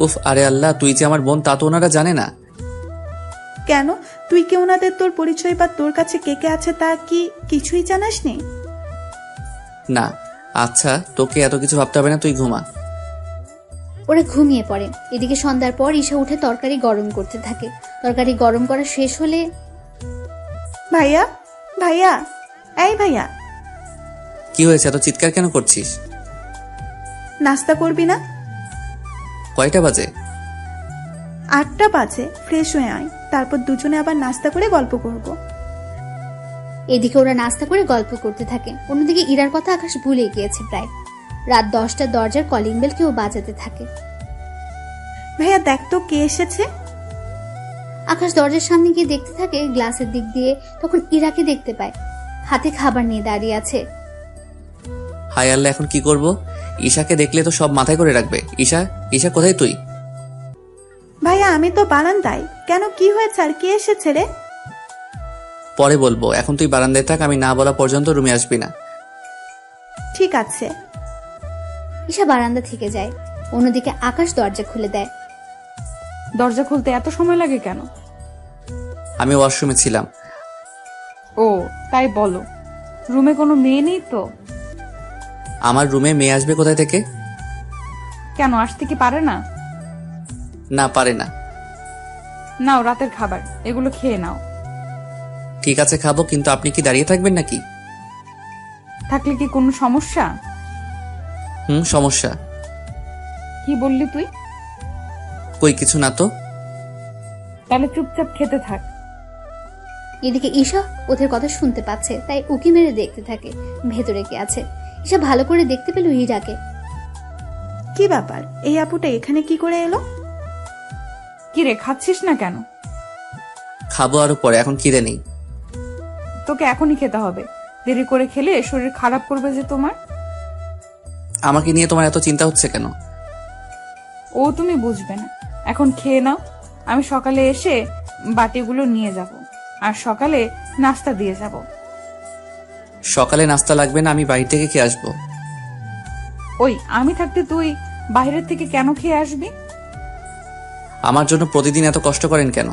উফ, আরে আল্লাহ, তুই যে আমার বোন তা তো ওনারা জানে না। কেন? তুই কি ওনাদের তোর পরিচয় বা তোর কাছে কে কে আছে তা কি কিছুই জানাস নি? না। আচ্ছা, তোকে এত কিছু ভাবতে হবে না, তুই ঘুমা। ওরা ঘুমিয়ে পড়ে। এদিকে সন্ধ্যার পর ঈশা উঠে তরকারি গরম করতে থাকে। তরকারি গরম করা শেষ হলে, ভাইয়া ভাইয়া, এই ভাইয়া, কি হয়েছে, এত চিৎকার কেন করছিস? নাস্তা করবি না? কয়টা বাজে? 8টা বাজে। ফ্রেশ হয়ে আয়, তারপর দুজনে আবার নাস্তা করে গল্প করব। এদিকে ওরা নাস্তা করে গল্প করতে থাকে। অন্যদিকে ইরার কথা আকাশ ভুলে গিয়েছে প্রায়। রাত 10টা দরজার কলিং বেল কেউ বাজাতে থাকে। ভাইয়া দেখ তো কে এসেছে। আকাশ দরজার সামনে গিয়ে দেখতে থাকে গ্লাসের দিক দিয়ে। তখন ইরাকে দেখতে পায়, হাতে খাবার নিয়ে দাঁড়িয়ে আছে। হায় আল্লাহ, এখন কি করব? ঈশাকে দেখলে তো সব মাথায় করে রাখবে। ঈশা, ঈশা কোথায় তুই? ভাইয়া আমি তো বারান্দায়। কেন, কি হয়েছে আর কে এসেছে রে? পরে বলবো, এখন তুই বারান্দায় থাক, আমি না বলা পর্যন্ত রুমে আসবি না। ঠিক আছে। ঈশা বারান্দা থেকে যায়। অন্যদিকে আকাশ দরজা খুলে দেয়। দরজা খুলতে এত সময় লাগে কেন? আমি ওয়াশরুমে ছিলাম। ও তাই বলো, রুমে কোনো মেয়ে নেই তো? আমার রুমে মেয়ে আসবে কোথায় থেকে? কেন, আসতে কি পারে না? না, পারে না। নাও রাতের খাবার, এগুলো খেয়ে নাও। ঠিক আছে খাবো, কিন্তু আপনি কি দাঁড়িয়ে থাকবেন নাকি? থাকলে কি কোনো সমস্যা? সমস্যা। কি বললি তুই? কই কিছু না তো। তাহলে চুপচাপ খেতে থাক। এদিকে ঈশা ওদের কথা শুনতে পাচ্ছে, তাই উকি মেরে দেখতে থাকে ভেতরে কে আছে। ঈশা ভালো করে দেখতে পেল ইরাকে। কি ব্যাপার, এই আপুটা এখানে কি করে এলো? কি রে, খাচ্ছিস না কেন? খাবো আরো পরে, এখন খিদে নেই। তোকে এখনই খেতে হবে, দেরি করে খেলে শরীর খারাপ করবে যে তোমার। আমাকে নিয়ে তোমার এত চিন্তা হচ্ছে কেন? ও তুমি বুঝবে না, এখন খেয়ে নাও। আমি সকালে এসে বাটিগুলো নিয়ে যাব, আর সকালে নাস্তা দিয়ে যাব। সকালে নাস্তা লাগবে না, আমি বাড়ি থেকে খেয়ে আসবো। ওই আমি থাকতে তুই বাইরের থেকে কেন খেয়ে আসবি? আমার জন্য প্রতিদিন এত কষ্ট করেন কেন?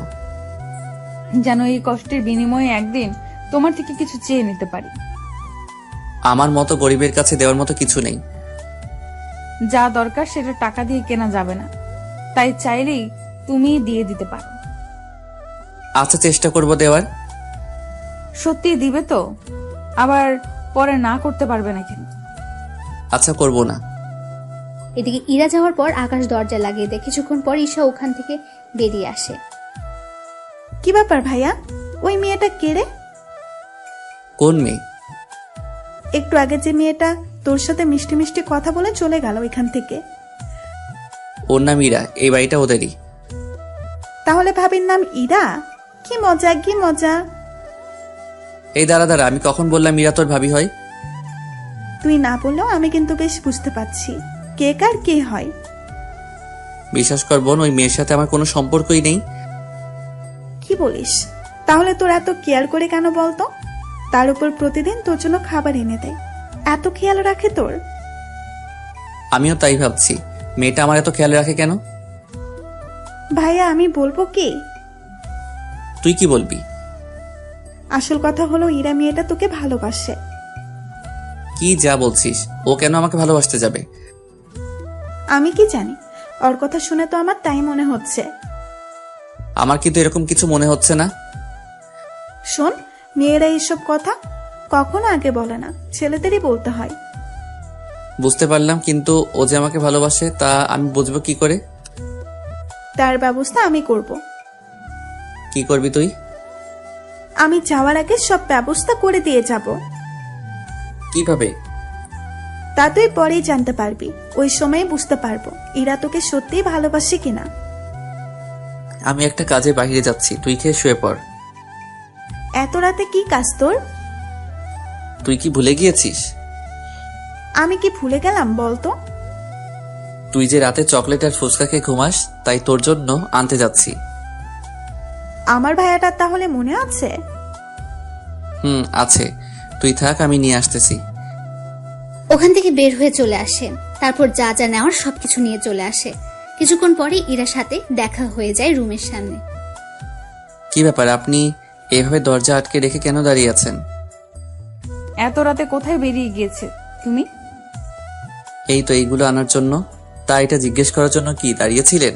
যেন এই কষ্টের বিনিময়ে একদিন তোমার থেকে কিছু চেয়ে নিতে পারি। আমার মতো গরিবের কাছে দেওয়ার মতো কিছু নেই। যা দরকার সেটা টাকা দিয়ে কেনা যাবে না, তাই চাইলেই তুমি দিয়ে দিতে পারো। আচ্ছা, চেষ্টা করব দেওয়ার। সত্যি দিবে তো? আবার পরে না করতে পারবে না কেন? আচ্ছা, করব না। এদিকে ইরা যাওয়ার পর আকাশ দরজা লাগিয়ে দেয়। কিছুক্ষণ পর ঈশা ওখান থেকে বেরিয়ে আসে। কি ব্যাপার ভাইয়া, ওই মেয়েটা কে রে? কোন মেয়ে? একটু আগে যে মেয়েটা তোর সাথে মিষ্টি মিষ্টি কথা বলে চলে গেল এখান থেকে। ওর নাম ইরা, এই বাড়িটা ওদেরই। তাহলে ভাবির নাম ইরা? কি মজা, কি মজা। এই দাঁড়া দাঁড়া, আমি কখন বললাম ইরা তোর ভাবি হয়? তুই না বললেও আমি কিন্তু বেশ বুঝতে পারছি কে কার কে হয়। বিশ্বাস কর বোন, ওই মেয়ের সাথে আমার কোনো সম্পর্কই নেই। কি বলিস? তাহলে তোর এত কেয়ার করে কেন বলতো? তার উপর প্রতিদিন তোর জন্য খাবার এনে দেয়, এত খেয়াল রাখে তোর। আমিও তাই ভাবছি, মেয়েটা আমার এত খেয়াল রাখে কেন? ভাইয়া আমি বলবো কি? তুই কি বলবি? আসল কথা হলো ইরা মেয়েটা তোকে ভালোবাসে। কি যা বলছিস? ও কেন আমাকে ভালোবাসতে যাবে? আমি কি জানি, ওর কথা শুনে তো আমার তাই মনে হচ্ছে। আমার কিন্তু এরকম কিছু মনে হচ্ছে না। শোন, মেয়েরা এইসব কথা কখনো আগে বলে না, ছেলেদেরই বলতে হয়। বুঝতে পারলাম, কিন্তু ও যে আমাকে ভালোবাসে তা আমি বুঝবো কি করে? তার ব্যবস্থা আমি করব। কি করবি তুই? আমি যাওয়ার আগে সব ব্যবস্থা করে দিয়ে যাব। কিভাবে? তা তুই পরেই জানতে পারবি, ওই সময় বুঝতে পারবো ইরা তোকে সত্যিই ভালোবাসে কিনা। আমি একটা কাজে বাইরে যাচ্ছি, তুই খেয়ে শুয়ে পড়। এত রাতে কি কাজ তোর? তুই কি ভুলে গিয়েছিস? আমি কি ভুলে গেলাম বলতো? তুই যে রাতে চকলেট আর ফুচকা খেয়ে ঘুমাস, তাই তোর জন্য আনতে যাচ্ছি। আমার ভাইয়াটার তাহলে মনে আছে? আছে। তুই থাক, আমি নিয়ে আসতেছি। ওখান থেকে বের হয়ে চলে আসে। তারপর যা যা নেওয়ার সবকিছু নিয়ে চলে আসে। কিছুক্ষণ পরে ইরার সাথে দেখা হয়ে যায় রুমের সামনে। কি ব্যাপার, আপনি এভাবে দরজা আটকে রেখে কেন দাঁড়িয়ে আছেন? এত রাতে কোথায় বেরিয়ে গিয়েছে তুমি? এই তো এইগুলো আনার জন্য। তা এটা জিজ্ঞেস করার জন্য কি দাঁড়িয়েছিলেন?